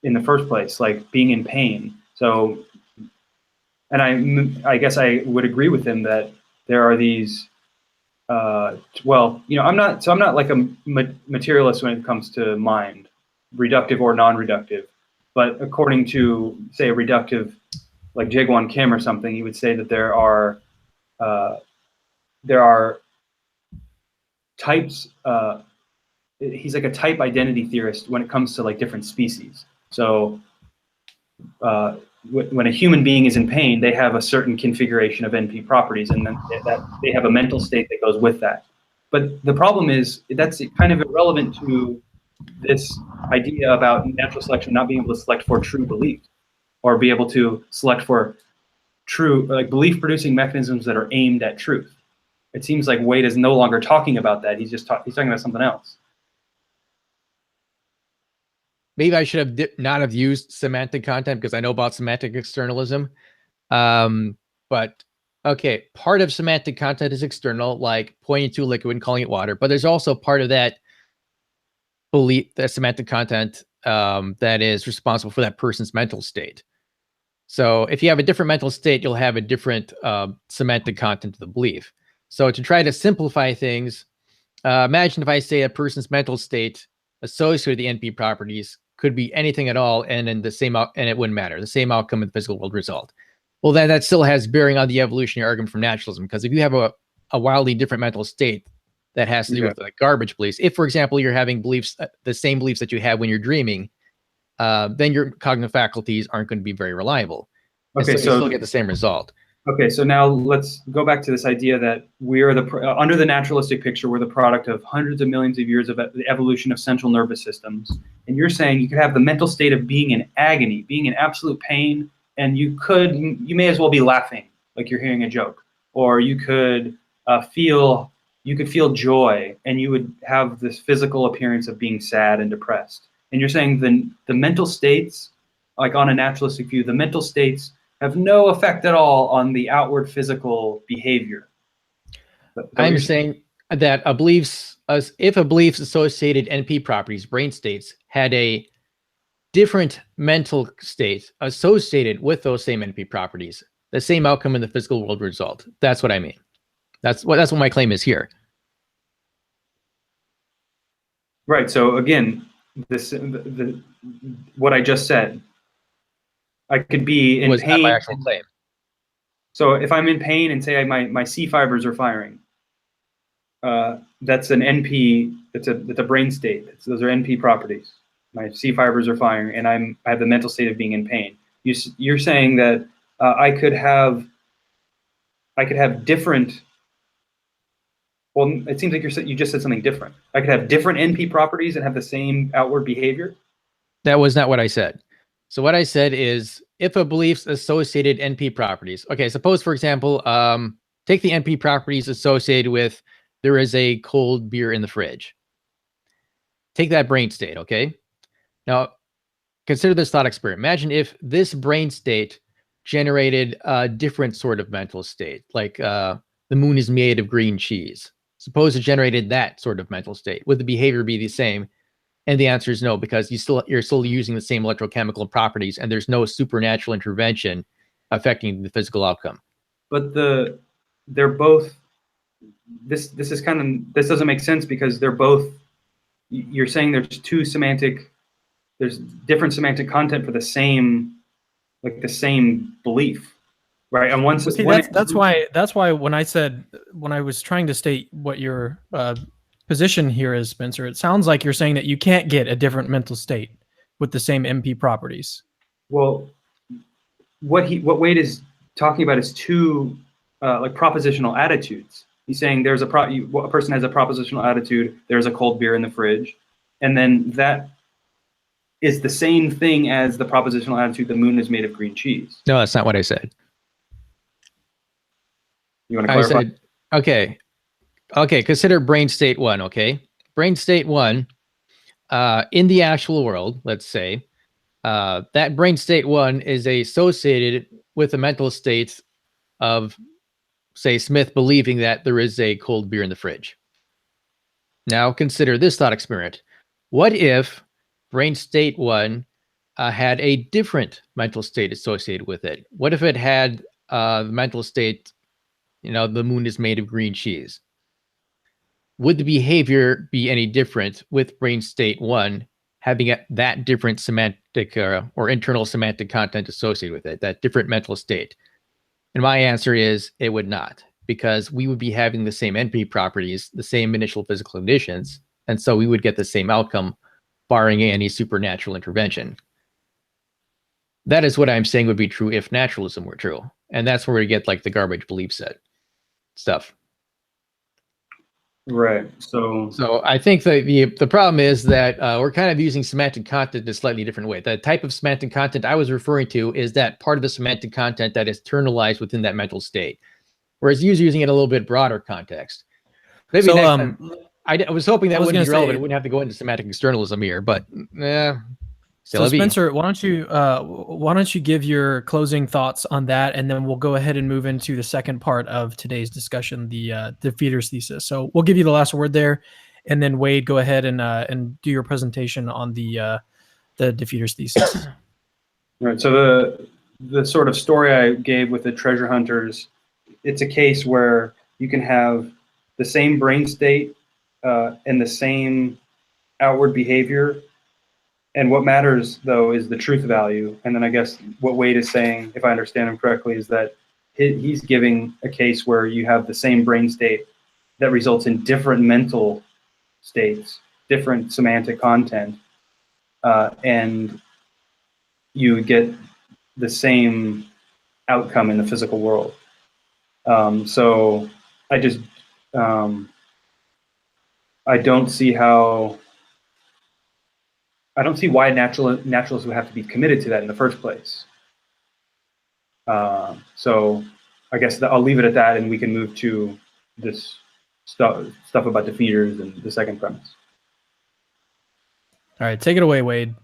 in the first place, like being in pain. So, and I guess I would agree with him that there are these. Well, I'm not like a materialist when it comes to mind, reductive or non-reductive. But according to, say, a reductive, like Jaegwon Kim or something, he would say that there are types. He's like a type identity theorist when it comes to like different species. So when a human being is in pain, they have a certain configuration of NP properties, and then that they have a mental state that goes with that. But the problem is that's kind of irrelevant to this idea about natural selection not being able to select for true belief, or be able to select for true, like, belief-producing mechanisms that are aimed at truth. It seems like Wade is no longer talking about that. He's talking about something else. Maybe I should have not have used semantic content because I know about semantic externalism. But okay, part of semantic content is external, like pointing to a liquid and calling it water. But there's also part of that belief, that semantic content, that is responsible for that person's mental state. So if you have a different mental state, you'll have a different semantic content of the belief. So to try to simplify things, imagine if I say a person's mental state associated with the NP properties could be anything at all, and then and it wouldn't matter. The same outcome in the physical world result. Well, then that still has bearing on the evolutionary argument from naturalism, because if you have a wildly different mental state that has to do with like garbage beliefs, if, for example, you're having beliefs, the same beliefs that you have when you're dreaming, then your cognitive faculties aren't going to be very reliable. Okay, so you so still get the same result. Okay, so now let's go back to this idea that we're under the naturalistic picture, we're the product of hundreds of millions of years of the evolution of central nervous systems. And you're saying you could have the mental state of being in agony, being in absolute pain, and you may as well be laughing like you're hearing a joke, or you could feel joy, and you would have this physical appearance of being sad and depressed. And you're saying the mental states, like on a naturalistic view, the mental states have no effect at all on the outward physical behavior. I'm saying that if a belief's associated NP properties, brain states, had a different mental state associated with those same NP properties, the same outcome in the physical world result. That's what I mean. That's what my claim is here. Right. So again, what I just said. I could be in was pain. my actual claim. So if I'm in pain and say my C fibers are firing, that's an NP. It's a brain state. Those are NP properties. My C fibers are firing, and I have the mental state of being in pain. You're saying that I could have different. Well, it seems like you just said something different. I could have different NP properties and have the same outward behavior. That was not what I said. So what I said is, if a belief's associated NP properties, okay, suppose, for example, take the NP properties associated with there is a cold beer in the fridge. Take that brain state, okay? Now, consider this thought experiment. Imagine if this brain state generated a different sort of mental state, like the moon is made of green cheese. Suppose it generated that sort of mental state. Would the behavior be the same? And the answer is no, because you're still using the same electrochemical properties, and there's no supernatural intervention affecting the physical outcome. But they're both. This doesn't make sense because they're both. You're saying there's different semantic content for the same belief, right? And once See, that's why when I was trying to state what your position here is, Spencer, it sounds like you're saying that you can't get a different mental state with the same MP properties. Well, what Wade is talking about is two like propositional attitudes. He's saying there's a person has a propositional attitude. There's a cold beer in the fridge, and then that is the same thing as the propositional attitude. The moon is made of green cheese. No, that's not what I said. You want to clarify? I said, okay. Consider brain state 1. Okay, brain state 1 in the actual world. Let's say that brain state 1 is associated with the mental state of, say, Smith believing that there is a cold beer in the fridge. Now consider this thought experiment. What if brain state 1 had a different mental state associated with it? What if it had the mental state, the moon is made of green cheese? Would the behavior be any different with brain state 1 having that different semantic or internal semantic content associated with it, that different mental state? And my answer is it would not, because we would be having the same NP properties, the same initial physical conditions, and so we would get the same outcome, barring any supernatural intervention. That is what I'm saying would be true if naturalism were true. And that's where we get like the garbage belief set stuff. Right. So I think the problem is that we're kind of using semantic content in a slightly different way. The type of semantic content I was referring to is that part of the semantic content that is internalized within that mental state, whereas you're using it in a little bit broader context. Maybe So, next time, I was hoping that wouldn't be relevant. say- It wouldn't have to go into semantic externalism here, but So Spencer, why don't you give your closing thoughts on that, and then we'll go ahead and move into the second part of today's discussion, the defeater's thesis. So we'll give you the last word there, and then Wade, go ahead and do your presentation on the defeater's thesis. Right. So the sort of story I gave with the treasure hunters, it's a case where you can have the same brain state and the same outward behavior. And what matters, though, is the truth value. And then I guess what Wade is saying, if I understand him correctly, is that he's giving a case where you have the same brain state that results in different mental states, different semantic content, and you get the same outcome in the physical world. So I just, I don't see why naturalists would have to be committed to that in the first place. So I guess I'll leave it at that, and we can move to this stuff about defeaters and the second premise. All right, take it away, Wade.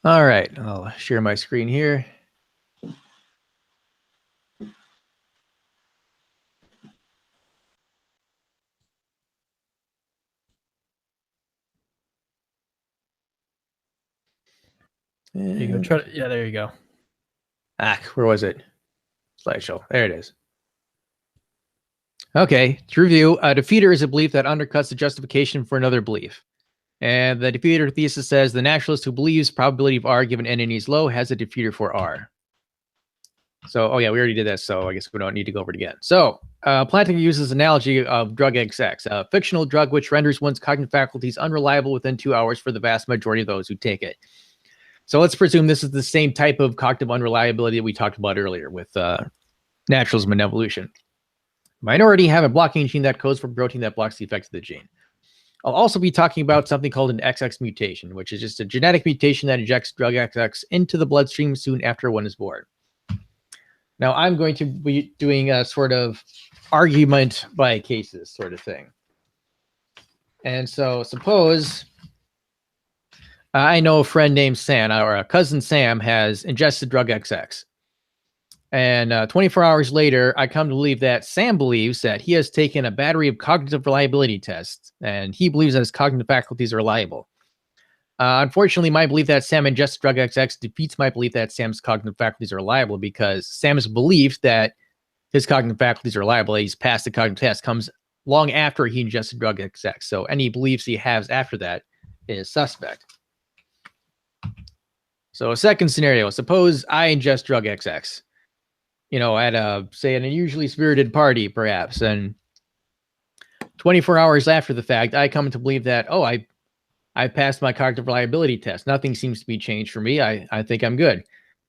All right, I'll share my screen here. There you go. There you go. Where was it? Slideshow. There it is. Okay, to review, a defeater is a belief that undercuts the justification for another belief. And the defeater thesis says the naturalist who believes probability of R given n and E is low has a defeater for R. So, we already did this, so I guess we don't need to go over it again. So, Plantinga uses analogy of drug XX, a fictional drug which renders one's cognitive faculties unreliable within 2 hours for the vast majority of those who take it. So let's presume this is the same type of cognitive unreliability that we talked about earlier with naturalism and evolution. Minority have a blocking gene that codes for protein that blocks the effect of the gene. I'll also be talking about something called an XX mutation, which is just a genetic mutation that injects drug XX into the bloodstream soon after one is born. Now, I'm going to be doing a sort of argument by cases sort of thing. And so suppose I know a friend named Sam, or a cousin Sam, has ingested drug XX. And 24 hours later, I come to believe that Sam believes that he has taken a battery of cognitive reliability tests, and he believes that his cognitive faculties are reliable. Unfortunately, my belief that Sam ingested drug XX defeats my belief that Sam's cognitive faculties are reliable, because Sam's belief that his cognitive faculties are reliable, he's passed the cognitive test, comes long after he ingested drug XX. So any beliefs he has after that is suspect. So a second scenario, suppose I ingest drug XX, at say an unusually spirited party, perhaps, and 24 hours after the fact, I come to believe that, I passed my cognitive reliability test. Nothing seems to be changed for me. I think I'm good.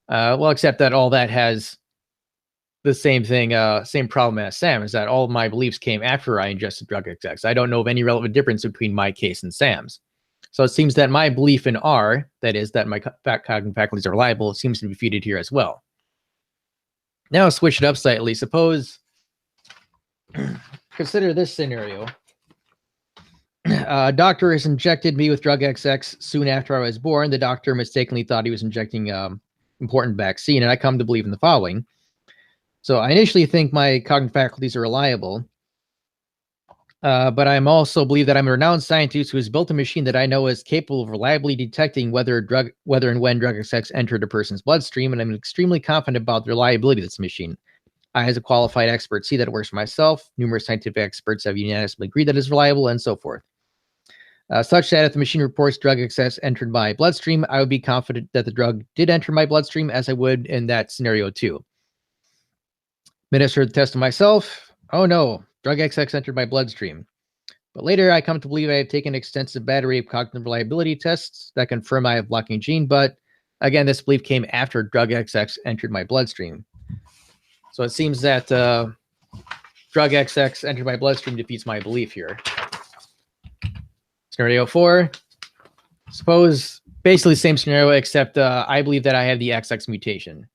Well, except that all that has the same thing, same problem as Sam, is that all of my beliefs came after I ingested drug XX. I don't know of any relevant difference between my case and Sam's. So it seems that my belief in R, that is, that my cognitive faculties are reliable, seems to be defeated here as well. Now switch it up slightly. Suppose, consider this scenario. A doctor has injected me with drug XX soon after I was born. The doctor mistakenly thought he was injecting important vaccine, and I come to believe in the following. So I initially think my cognitive faculties are reliable, but I also believe that I'm a renowned scientist who has built a machine that I know is capable of reliably detecting whether and when drug XX entered a person's bloodstream, and I'm extremely confident about the reliability of this machine. I, as a qualified expert, see that it works for myself. Numerous scientific experts have unanimously agreed that it's reliable, and so forth. Such that if the machine reports drug excess entered my bloodstream, I would be confident that the drug did enter my bloodstream, as I would in that scenario too. Administer the test to myself. Oh no, drug XX entered my bloodstream. But later, I come to believe I have taken an extensive battery of cognitive reliability tests that confirm I have blocking gene, but again, this belief came after drug XX entered my bloodstream. So it seems that drug XX entered my bloodstream defeats my belief here. Scenario 4, suppose basically the same scenario, except I believe that I have the XX mutation.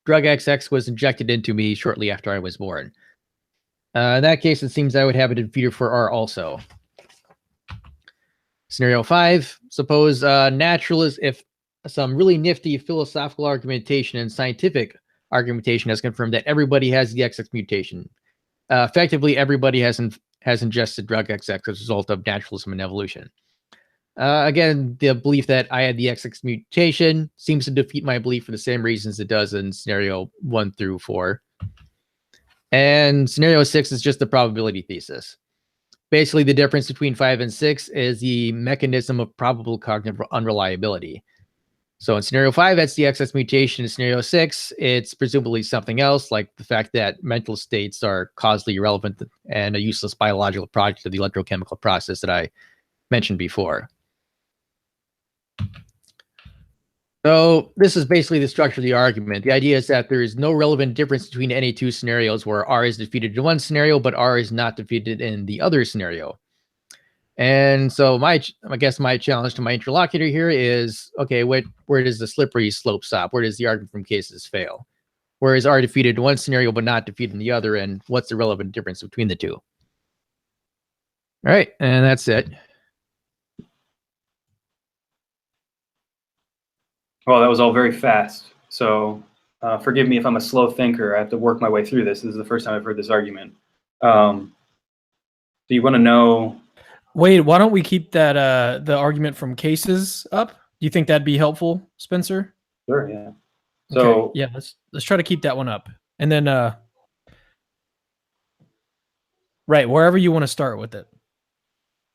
Drug XX was injected into me shortly after I was born. In that case, it seems I would have a defeater for R also. Scenario 5, suppose naturalist, if some really nifty philosophical argumentation and scientific argumentation has confirmed that everybody has the XX mutation. Effectively, everybody has ingested drug XX as a result of naturalism and evolution. Again, the belief that I had the XX mutation seems to defeat my belief for the same reasons it does in scenario 1 through 4. And scenario 6 is just the probability thesis. Basically, the difference between 5 and 6 is the mechanism of probable cognitive unreliability. So in scenario 5, that's the XX mutation. In scenario 6, it's presumably something else, like the fact that mental states are causally irrelevant and a useless biological product of the electrochemical process that I mentioned before. So this is basically the structure of the argument. The idea is that there is no relevant difference between any two scenarios where R is defeated in one scenario, but R is not defeated in the other scenario. And so I guess my challenge to my interlocutor here is, okay, where does the slippery slope stop? Where does the argument from cases fail? Where is R defeated in one scenario but not defeated in the other, and what's the relevant difference between the two? All right, and that's it. Well, that was all very fast. So forgive me if I'm a slow thinker. I have to work my way through this. This is the first time I've heard this argument. Do you want to know? Wait, why don't we keep that the argument from cases up? Do you think that'd be helpful, Spencer? Sure, yeah. So okay. Yeah, let's try to keep that one up. And then right, wherever you want to start with it.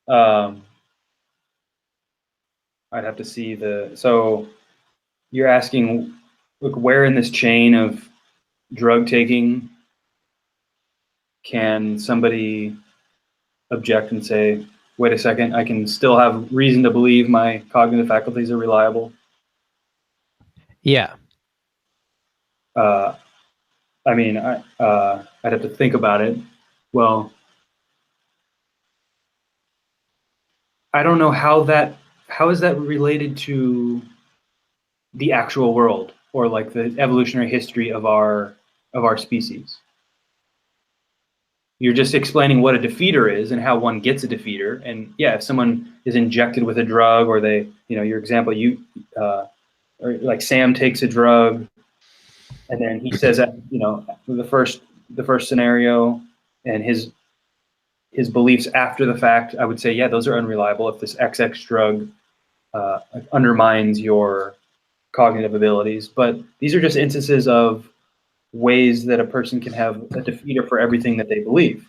I'd have to see so you're asking, look, where in this chain of drug taking can somebody object and say, wait a second, I can still have reason to believe my cognitive faculties are reliable? Yeah. I mean, I'd have to think about it. Well, I don't know how is that related to the actual world or like the evolutionary history of our species. You're just explaining what a defeater is and how one gets a defeater. And yeah, if someone is injected with a drug, or they, your example, or like Sam takes a drug, and then he says that, the first scenario, and his beliefs after the fact, I would say, yeah, those are unreliable if this XX drug undermines your cognitive abilities. But these are just instances of ways that a person can have a defeater for everything that they believe.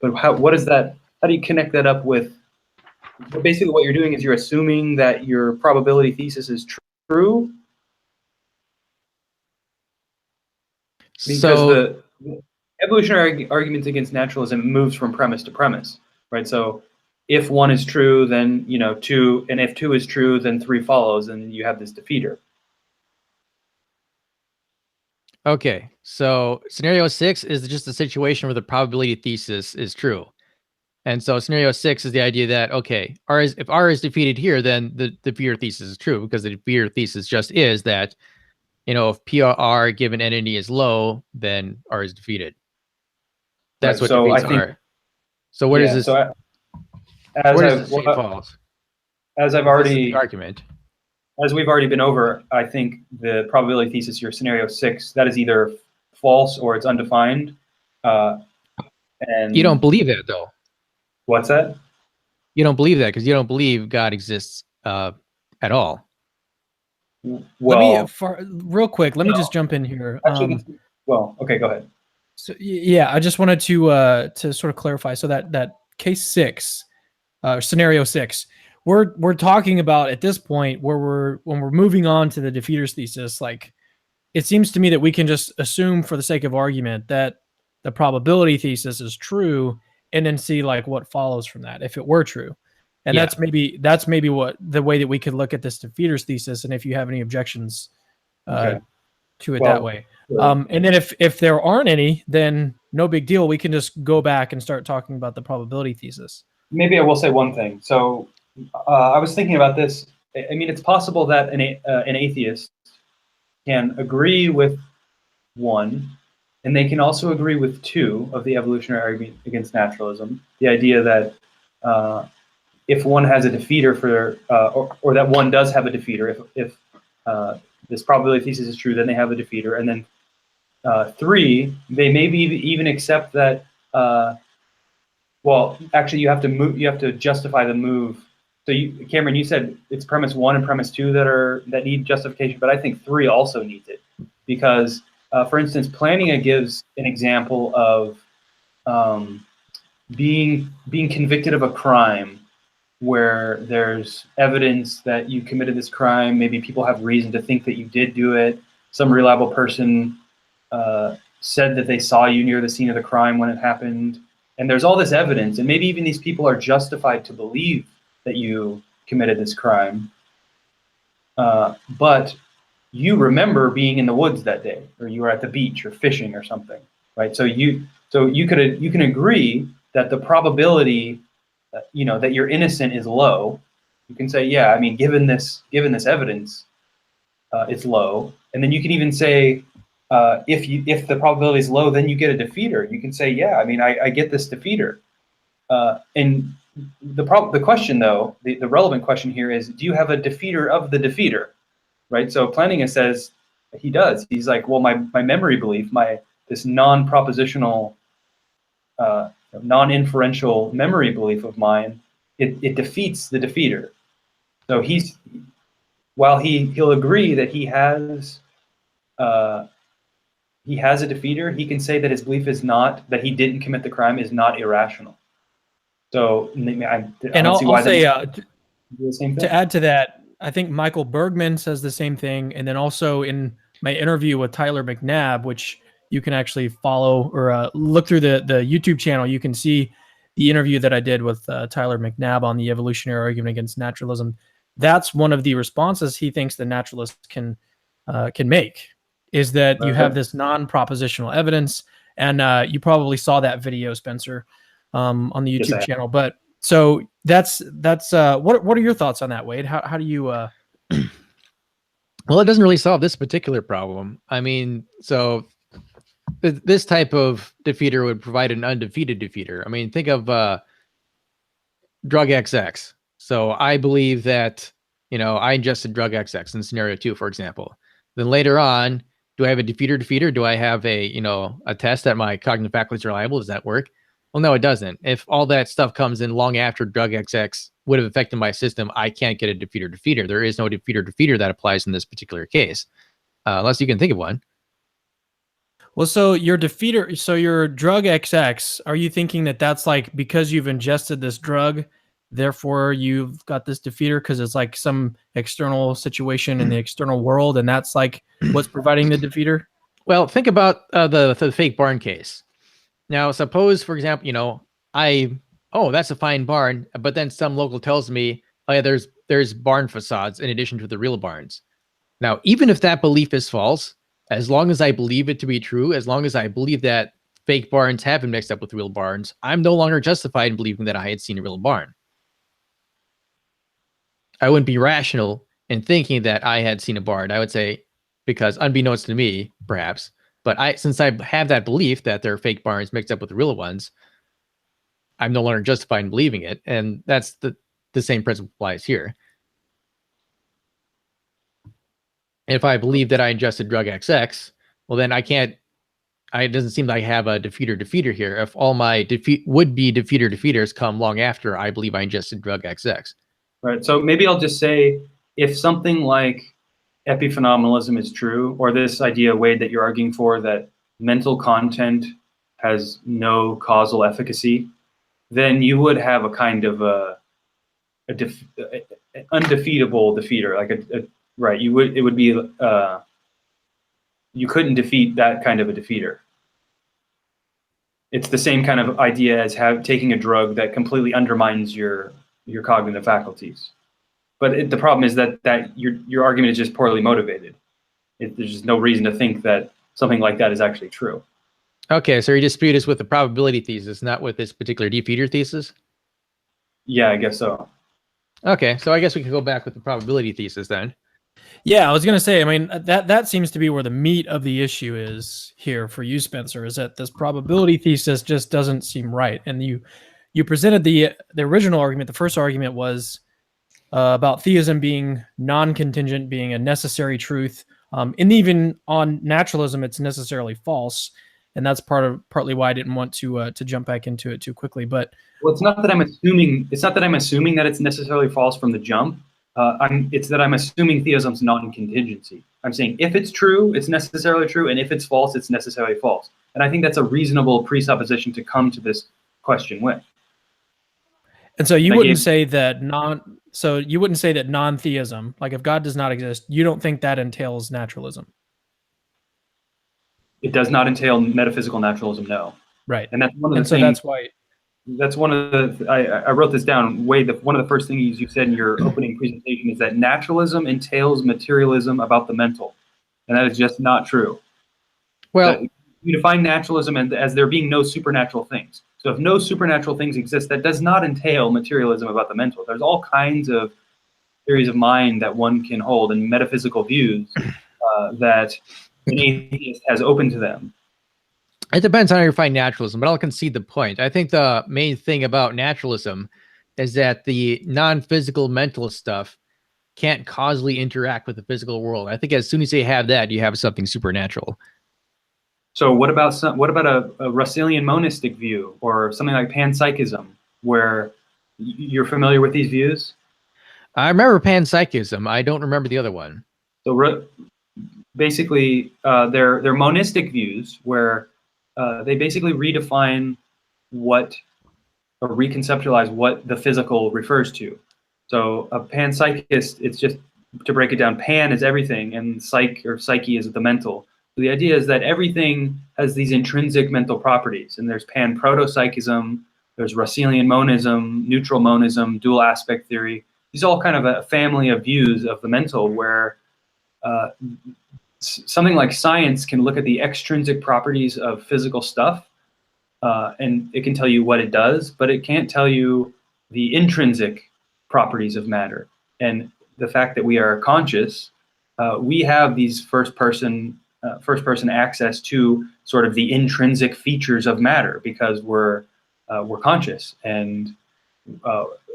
But how do you connect that up with, basically what you're doing is you're assuming that your probability thesis is true? Because the evolutionary arguments against naturalism moves from premise to premise, right? So if 1 is true, then 2, and if 2 is true, then 3 follows, and you have this defeater. Okay, so scenario 6 is just a situation where the probability thesis is true. And so scenario 6 is the idea that, okay, if R is defeated here, then the defeater thesis is true, because the defeater thesis just is that, if PR given entity is low, then R is defeated. That's right, what defeats R. So what is this? So as I've already argument. As we've already been over, I think the probability thesis, your scenario 6, that is either false or it's undefined. And you don't believe that, though. What's that? You don't believe that because you don't believe God exists at all. Well, real quick, let me just jump in here. Okay, go ahead. So yeah, I just wanted to sort of clarify. So that case 6, scenario 6. We're talking about at this point when we're moving on to the defeaters thesis, like it seems to me that we can just assume for the sake of argument that the probability thesis is true, and then see like what follows from that if it were true. And that's maybe what the way that we could look at this defeaters thesis. And if you have any objections to it that way. Sure. And then if there aren't any, then no big deal. We can just go back and start talking about the probability thesis. Maybe I will say one thing. So I was thinking about this. I mean, it's possible that an atheist can agree with 1, and they can also agree with 2 of the evolutionary argument against naturalism. The idea that if 1 has a defeater or that 1 does have a defeater, if this probability thesis is true, then they have a defeater. And then 3, they maybe even accept that. Well, actually, you have to justify the move. So, Cameron, you said it's premise 1 and premise 2 that need justification, but I think 3 also needs it because, for instance, Plantinga gives an example of being convicted of a crime where there's evidence that you committed this crime. Maybe people have reason to think that you did do it. Some reliable person said that they saw you near the scene of the crime when it happened. And there's all this evidence, and maybe even these people are justified to believe that you committed this crime. But you remember being in the woods that day, or you were at the beach or fishing or something, right? So you can agree that the probability that you're innocent is low. You can say, yeah, I mean, given this evidence, it's low. And then you can even say, if the probability is low, then you get a defeater. You can say, yeah, I mean, I get this defeater. And the question, though, the relevant question here is, do you have a defeater of the defeater, right? So Plantinga says he does. He's like, well, my memory belief, this non-propositional, non-inferential memory belief of mine, it defeats the defeater. So while he'll agree that he has a defeater, he can say that his belief is not, that he didn't commit the crime, is not irrational. So I'll say to add to that, I think Michael Bergman says the same thing. And then also in my interview with Tyler McNabb, which you can actually follow or look through the YouTube channel, you can see the interview that I did with Tyler McNabb on the evolutionary argument against naturalism. That's one of the responses he thinks the naturalist can make, is that you have this non-propositional evidence. And you probably saw that video, Spencer, on the YouTube channel. But so that's what are your thoughts on that, Wade? How do you Well, it doesn't really solve this particular problem. I mean, so this type of defeater would provide an undefeated defeater. I mean, think of drug XX. So I believe that, I ingested drug XX in scenario 2, for example. Then later on, do I have a defeater? Do I have a test that my cognitive faculty is reliable? Does that work? Well, no, it doesn't. If all that stuff comes in long after drug XX would have affected my system, I can't get a defeater. There is no defeater that applies in this particular case, unless you can think of one. Well, so your defeater, so your drug XX, are you thinking that that's like because you've ingested this drug, therefore you've got this defeater because it's like some external situation in the external world, and that's like what's providing the defeater? Well, think about the fake barn case. Now, suppose, for example, that's a fine barn, but then some local tells me, oh yeah, there's barn facades in addition to the real barns. Now, even if that belief is false, as long as I believe it to be true, as long as I believe that fake barns have been mixed up with real barns, I'm no longer justified in believing that I had seen a real barn. I wouldn't be rational in thinking that I had seen a barn. I would say, because unbeknownst to me, perhaps, but since I have that belief that there are fake barns mixed up with the real ones, I'm no longer justified in believing it. And that's the same principle applies here. If I believe that I ingested drug XX, well, then it doesn't seem like I have a defeater here. If all my would-be defeaters come long after I believe I ingested drug XX. Right. So maybe I'll just say, if something like epiphenomenalism is true, or this idea, Wade, that you're arguing for, that mental content has no causal efficacy, then you would have a kind of undefeatable defeater, like right. It would be you couldn't defeat that kind of a defeater. It's the same kind of idea as taking a drug that completely undermines your cognitive faculties. But the problem is that your argument is just poorly motivated. There's just no reason to think that something like that is actually true. Okay, so your dispute is with the probability thesis, not with this particular defeater thesis? Yeah, I guess so. Okay, so I guess we can go back with the probability thesis then. Yeah, I was going to say, I mean, that seems to be where the meat of the issue is here for you, Spencer, is that this probability thesis just doesn't seem right. And you presented the original argument. The first argument was about theism being non-contingent, being a necessary truth. And even on naturalism, it's necessarily false. And that's partly why I didn't want to jump back into it too quickly. But well, it's not that I'm assuming that it's necessarily false from the jump. It's that I'm assuming theism's non-contingency. I'm saying if it's true, it's necessarily true, and if it's false, it's necessarily false. And I think that's a reasonable presupposition to come to this question with. And so you wouldn't say that non-theism, like if God does not exist, you don't think that entails naturalism? It does not entail metaphysical naturalism, no. Right. And that's one of the things. So that's why. That's one of the. I wrote this down. Wade, one of the first things you said in your opening presentation is that naturalism entails materialism about the mental, and that is just not true. Well, you define naturalism as there being no supernatural things. So if no supernatural things exist, that does not entail materialism about the mental. There's all kinds of theories of mind that one can hold and metaphysical views that an atheist has open to them. It depends on how you define naturalism, but I'll concede the point. I think the main thing about naturalism is that the non-physical mental stuff can't causally interact with the physical world. I think as soon as you have that, you have something supernatural. So what about a Russellian monistic view, or something like panpsychism, where you're familiar with these views? I remember panpsychism. I don't remember the other one. So basically, they're monistic views where they basically redefine or reconceptualize what the physical refers to. So a panpsychist, it's just to break it down, pan is everything, and psyche is the mental. So the idea is that everything has these intrinsic mental properties, and there's pan-protopsychism, there's Russellian monism, neutral monism, dual aspect theory. These are all kind of a family of views of the mental where something like science can look at the extrinsic properties of physical stuff, and it can tell you what it does, but it can't tell you the intrinsic properties of matter. And the fact that we are conscious, we have these first-person first-person access to sort of the intrinsic features of matter because we're conscious, and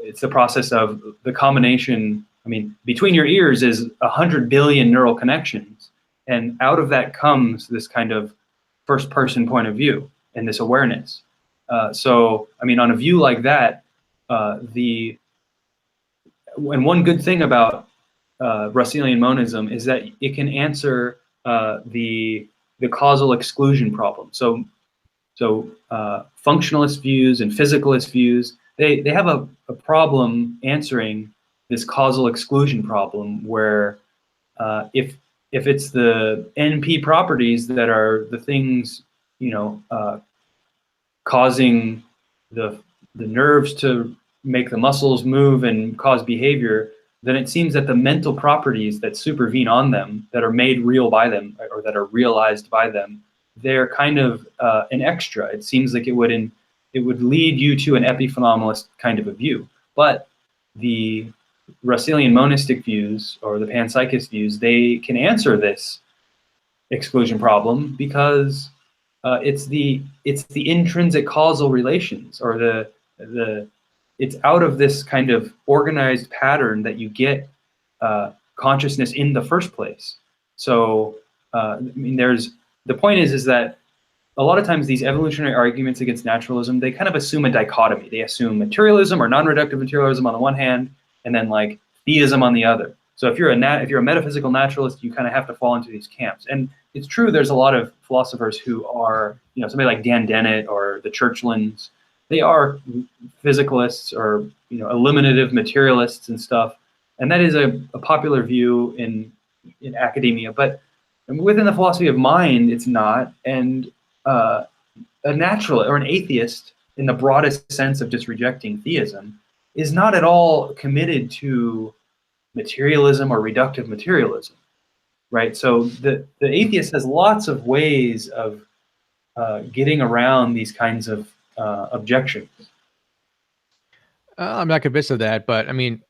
it's the process of the combination. I mean, between your ears is 100 billion neural connections, and out of that comes this kind of first-person point of view and this awareness. So, I mean, on a view like that, and one good thing about Russellian monism is that it can answer the causal exclusion problem. So functionalist views and physicalist views, they have a problem answering this causal exclusion problem where if it's the NP properties that are the things, causing the nerves to make the muscles move and cause behavior, then it seems that the mental properties that supervene on them, that are made real by them, or that are realized by them, they're kind of an extra. It seems like it would lead you to an epiphenomenalist kind of a view. But the Russellian monistic views, or the panpsychist views, they can answer this exclusion problem because it's the intrinsic causal relations, or it's out of this kind of organized pattern that you get consciousness in the first place. So, I mean, the point is that a lot of times these evolutionary arguments against naturalism, they kind of assume a dichotomy. They assume materialism or non-reductive materialism on the one hand, and then like theism on the other. So if you're a metaphysical naturalist, you kind of have to fall into these camps. And it's true, there's a lot of philosophers who are, somebody like Dan Dennett or the Churchlands. They are physicalists or eliminative materialists and stuff, and that is a popular view in academia. But within the philosophy of mind, it's not. And a naturalist or an atheist, in the broadest sense of just rejecting theism, is not at all committed to materialism or reductive materialism, right? So the atheist has lots of ways of getting around these kinds of objections. I'm not convinced of that, but I mean,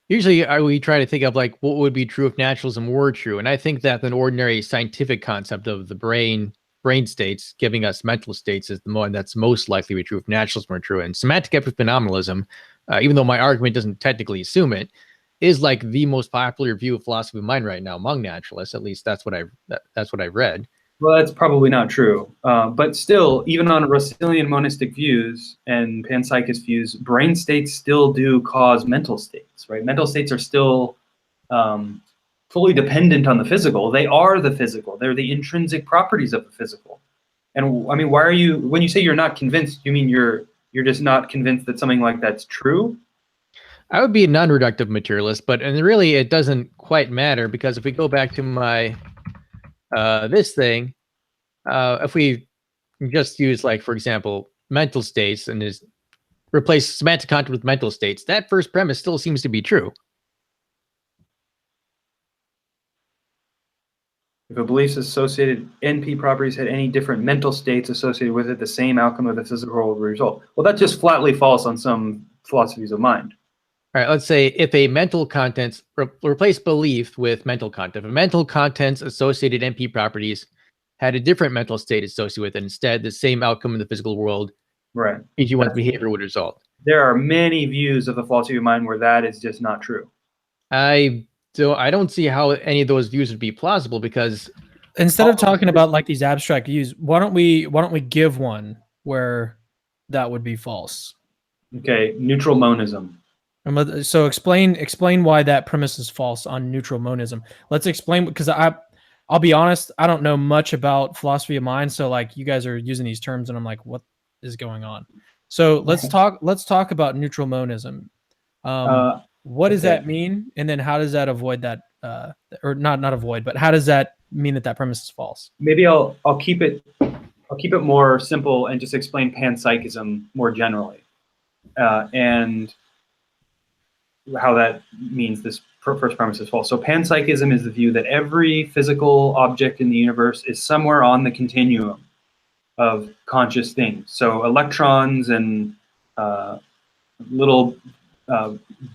usually we try to think of like what would be true if naturalism were true, and I think that an ordinary scientific concept of the brain states giving us mental states is the one that's most likely to be true if naturalism were true. And semantic epiphenomenalism, even though my argument doesn't technically assume it, is like the most popular view of philosophy of mind right now among naturalists. At least that's what I've read. Well, that's probably not true. But still, even on Russellian monistic views and panpsychist views, brain states still do cause mental states, right? Mental states are still fully dependent on the physical. They are the physical. They're the intrinsic properties of the physical. And I mean, why are you, when you say you're not convinced, you mean you're just not convinced that something like that's true? I would be a non-reductive materialist, but really it doesn't quite matter, because if we go back to my this thing, if we just use, like, for example, mental states and just replace semantic content with mental states, that first premise still seems to be true. If a belief's associated NP properties had any different mental states associated with it, the same outcome of the physical world would result. Well, that's just flatly false on some philosophies of mind. All right, let's say if a mental contents replace belief with mental content, if a mental contents associated NP properties had a different mental state associated with it, instead the same outcome in the physical world, right, EG1's behavior would result. There are many views of the philosophy of mind where that is just not true. I don't see how any of those views would be plausible, because instead of talking about like these abstract views, why don't we give one where that would be false? Okay, neutral monism. So explain why that premise is false on neutral monism. Let's explain, because I'll be honest, I don't know much about philosophy of mind, so like you guys are using these terms and I'm like, what is going on? So let's talk about neutral monism. What does that mean? And then how does that avoid that, or not avoid, but how does that mean that premise is false? Maybe I'll keep it more simple and just explain panpsychism more generally, and how that means this first premise is false. So panpsychism is the view that every physical object in the universe is somewhere on the continuum of conscious things. So electrons and little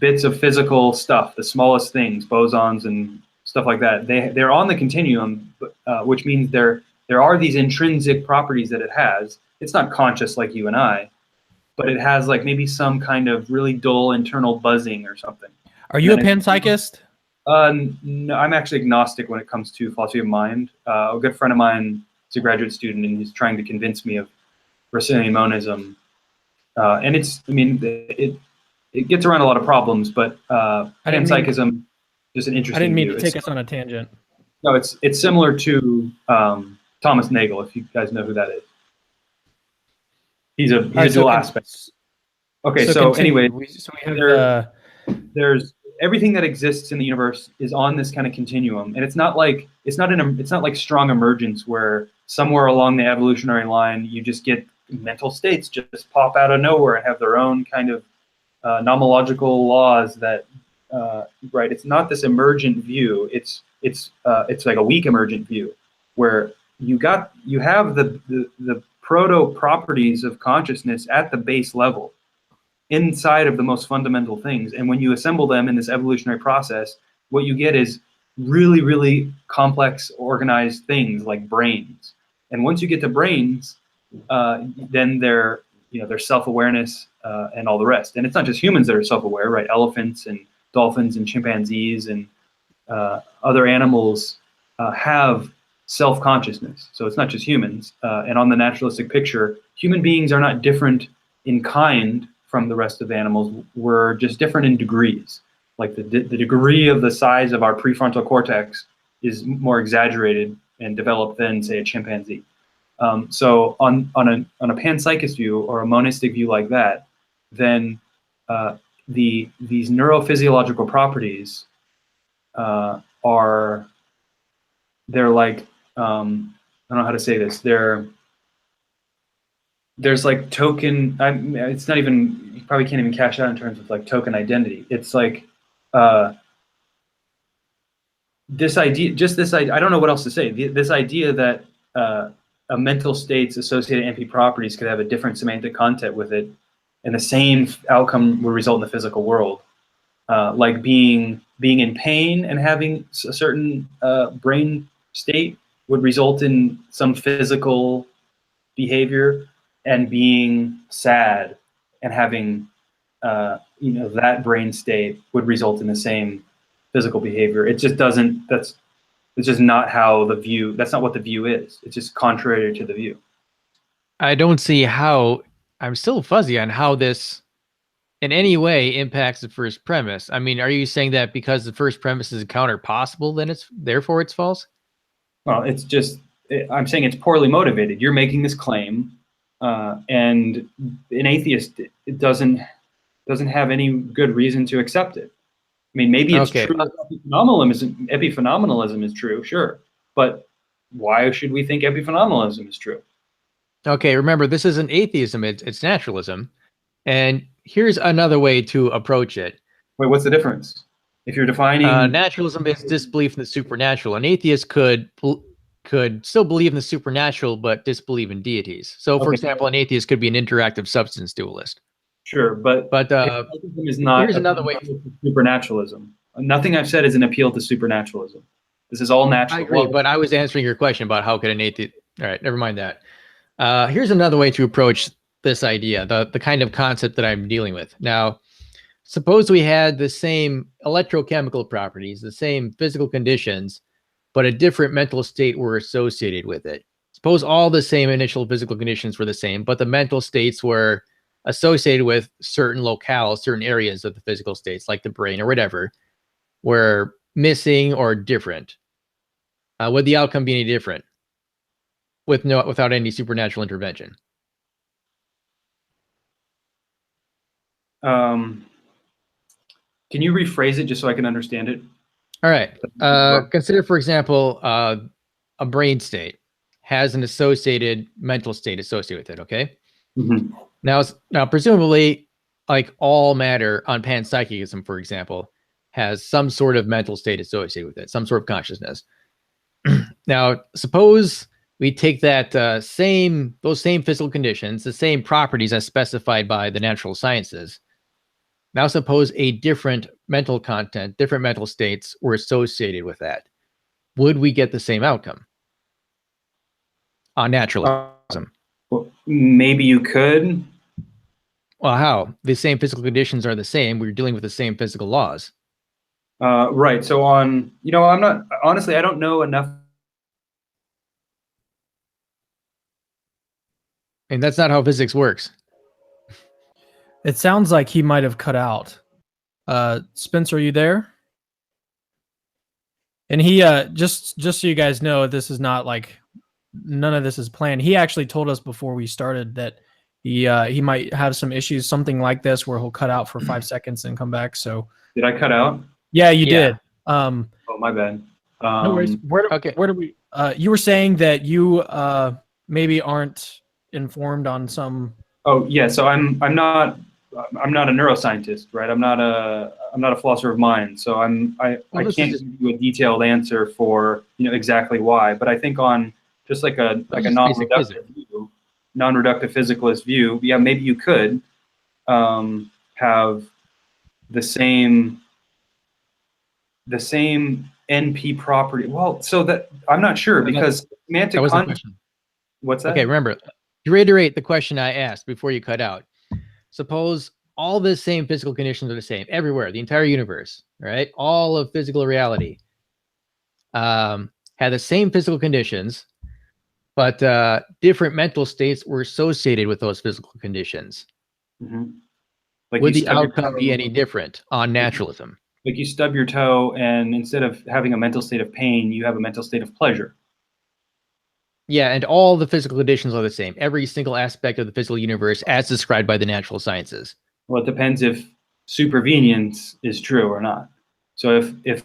bits of physical stuff, the smallest things, bosons and stuff like that. They're on the continuum, which means there are these intrinsic properties that it has. It's not conscious like you and I, but it has like maybe some kind of really dull internal buzzing or something. Are you a panpsychist? No, I'm actually agnostic when it comes to philosophy of mind. A good friend of mine is a graduate student, and he's trying to convince me of Russellian monism. And it gets around a lot of problems, but panpsychism is an interesting I didn't mean view. to take us on a tangent. No, it's similar to Thomas Nagel, if you guys know who that is. He's a dual aspect. Okay, so anyway, we have there's everything that exists in the universe is on this kind of continuum, and it's not like strong emergence where somewhere along the evolutionary line you just get mental states just pop out of nowhere and have their own kind of nomological laws that right. It's not this emergent view. It's like a weak emergent view where you have the proto properties of consciousness at the base level inside of the most fundamental things, and when you assemble them in this evolutionary process, what you get is really, really complex organized things like brains. And once you get to brains, then their self-awareness and all the rest. And it's not just humans that are self-aware, right? Elephants and dolphins and chimpanzees and other animals have self-consciousness. So it's not just humans. And on the naturalistic picture, human beings are not different in kind from the rest of the animals. We're just different in degrees. Like the degree of the size of our prefrontal cortex is more exaggerated and developed than, say, a chimpanzee. So on a panpsychist view or a monistic view like that, then these neurophysiological properties they're like I don't know how to say this. There's like token. It's not even. You probably can't even cash out in terms of like token identity. It's like this idea. Just this idea. I don't know what else to say. This idea that a mental state's associated NP properties could have a different semantic content with it, and the same outcome would result in the physical world. Like being in pain and having a certain brain state would result in some physical behavior, and being sad and having that brain state would result in the same physical behavior. It just doesn't. It's just not how the view. That's not what the view is. It's just contrary to the view. I don't see how. I'm still fuzzy on how this in any way impacts the first premise. I mean, are you saying that because the first premise is counter possible, then therefore it's false? Well, it's just. I'm saying it's poorly motivated. You're making this claim, and an atheist doesn't have any good reason to accept it. I mean, maybe it's true. Epiphenomenalism is true, sure, but why should we think epiphenomenalism is true? Okay, remember, this isn't atheism; it's naturalism. And here's another way to approach it. Wait, what's the difference? If you're defining naturalism is disbelief in the supernatural. An atheist could still believe in the supernatural, but disbelieve in deities. So, for example, an atheist could be an interactive substance dualist. Sure, but is not. Here's another way. Supernaturalism. Nothing I've said is an appeal to supernaturalism. This is all natural. I agree, but I was answering your question about how could an atheist. All right, never mind that. Here's another way to approach this idea, the kind of concept that I'm dealing with. Now, suppose we had the same electrochemical properties, the same physical conditions, but a different mental state were associated with it. Suppose all the same initial physical conditions were the same, but the mental states were associated with certain locales, certain areas of the physical states, like the brain or whatever, were missing or different. Would the outcome be any different without any supernatural intervention? Can you rephrase it just so I can understand it? All right. Consider, for example, a brain state has an associated mental state associated with it. Okay. Mm-hmm. Now, presumably, like all matter on panpsychism, for example, has some sort of mental state associated with it, some sort of consciousness. Now, suppose we take that those same physical conditions, the same properties as specified by the natural sciences, Now suppose a different mental content, different mental states were associated with that. Would we get the same outcome on naturalism? Well, maybe you could. Well, how? The same physical conditions are the same. We're dealing with the same physical laws. Right. So I'm not, honestly, I don't know enough. And that's not how physics works. It sounds like he might have cut out. Spencer, are you there? And he just so you guys know, this is not like, none of this is planned. He actually told us before we started that he might have some issues, something like this, where he'll cut out for 5 seconds and come back. So Did I cut out? yeah, you Yeah. did. Oh, my bad. No worries. Where do we? You were saying that you maybe aren't informed on some. Oh, yeah. So I'm not a neuroscientist, right? I'm not a philosopher of mind. So I this can't is give you a detailed answer for exactly why. But I think on just like a just basic physics. non-reductive physicalist view, yeah, maybe you could have the same NP property. Well, so that I'm not sure because semantic That was the content. question. What's that? Okay, remember, to reiterate the question I asked before you cut out. Suppose all the same physical conditions are the same everywhere, the entire universe, right? All of physical reality had the same physical conditions, but different mental states were associated with those physical conditions. Mhm. Like Would you the stub your outcome toe- be any different on naturalism? Like you stub your toe, and instead of having a mental state of pain, you have a mental state of pleasure. Yeah, and all the physical conditions are the same. Every single aspect of the physical universe as described by the natural sciences. Well, it depends if supervenience is true or not. So if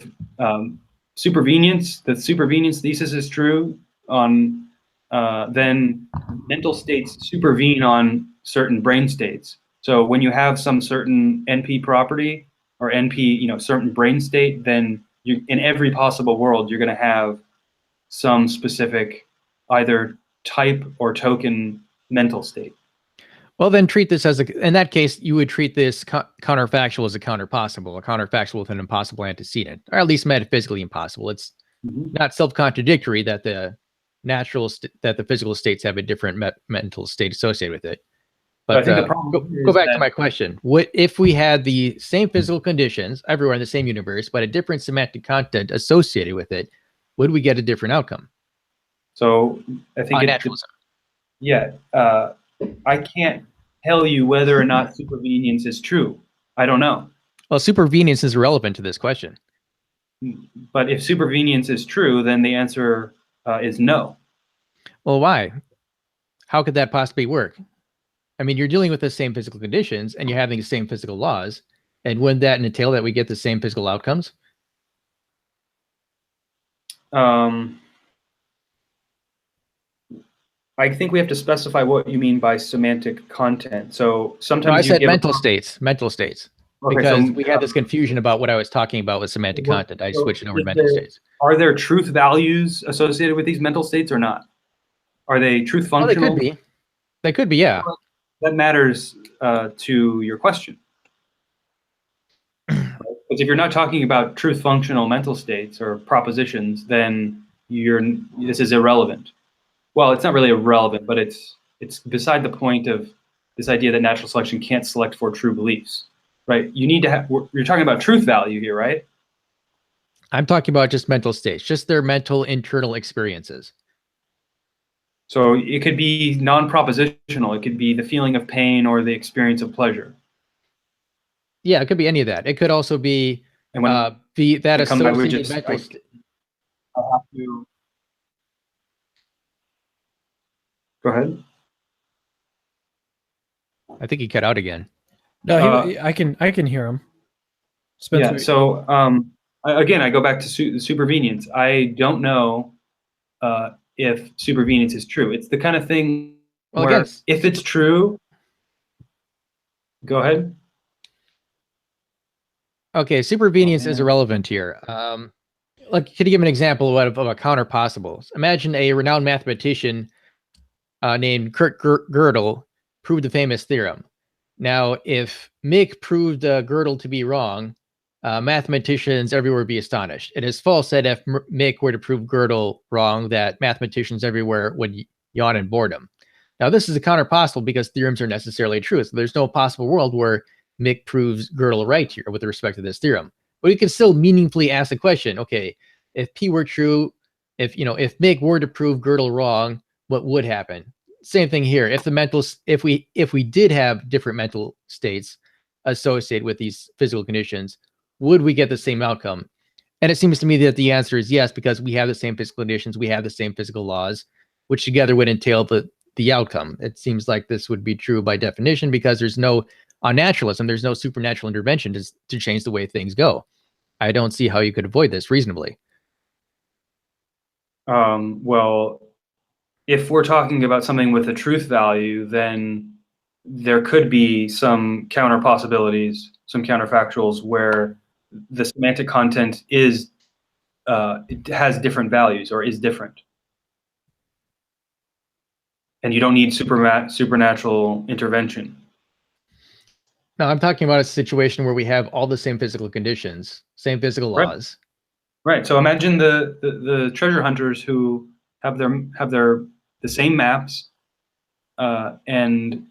supervenience, the supervenience thesis is true, then mental states supervene on certain brain states. So when you have some certain NP property or NP, certain brain state, then you, in every possible world, you're going to have some specific either type or token mental state. Well, then treat this as in that case, you would treat this counterfactual as a counterpossible, a counterfactual with an impossible antecedent, or at least metaphysically impossible. It's not self-contradictory that the that the physical states have a different mental state associated with it. But I think the problem go back to my question. What if we had the same physical conditions everywhere in the same universe, but a different semantic content associated with it? Would we get a different outcome? So I think naturalism. I can't tell you whether or not supervenience is true. I don't know. Well, supervenience is relevant to this question. But if supervenience is true, then the answer is no. Well, why? How could that possibly work? I mean, you're dealing with the same physical conditions and you're having the same physical laws. And wouldn't that entail that we get the same physical outcomes? I think we have to specify what you mean by semantic content. So sometimes I said mental states, Okay, because so, we had this confusion about what I was talking about with semantic content. I switched it over to mental states. Are there truth values associated with these mental states or not? Are they truth Well, functional? they could be. They could be, yeah. That matters to your question. Because if you're not talking about truth functional mental states or propositions, then this is irrelevant. Well, it's not really irrelevant, but it's beside the point of this idea that natural selection can't select for true beliefs, right? You need to have. You're talking about truth value here, right? I'm talking about just mental states, just their mental internal experiences. So it could be non-propositional. It could be the feeling of pain or the experience of pleasure. Yeah, it could be any of that. It could also be And when that associated I mental have to go ahead. I think he cut out again. No, I can hear him. Spencer. Yeah. So again, I go back to supervenience. I don't know if supervenience is true. It's the kind of thing where if it's true, go ahead. Okay, supervenience is irrelevant here. Like, could you give an example of a counterpossible? Imagine a renowned mathematician named Kurt Gödel proved the famous theorem. Now, if Mick proved Gödel to be wrong, mathematicians everywhere would be astonished. It is false that if Mick were to prove Gödel wrong, that mathematicians everywhere would yawn in boredom. Now, this is a counterpossible because theorems are necessarily true. So there's no possible world where Mick proves Gödel right here with respect to this theorem. But you can still meaningfully ask the question, okay, if P were true, if Mick were to prove Gödel wrong, what would happen? Same thing here. If we did have different mental states associated with these physical conditions, would we get the same outcome? And it seems to me that the answer is yes, because we have the same physical conditions, we have the same physical laws, which together would entail the outcome. It seems like this would be true by definition because there's no unnaturalism, there's no supernatural intervention to change the way things go. I don't see how you could avoid this reasonably. Well, if we're talking about something with a truth value, then there could be some counter possibilities, some counterfactuals where the semantic content is it has different values or is different, and you don't need supernatural intervention. No, I'm talking about a situation where we have all the same physical conditions, same physical laws. Right. So imagine the treasure hunters who have the same maps and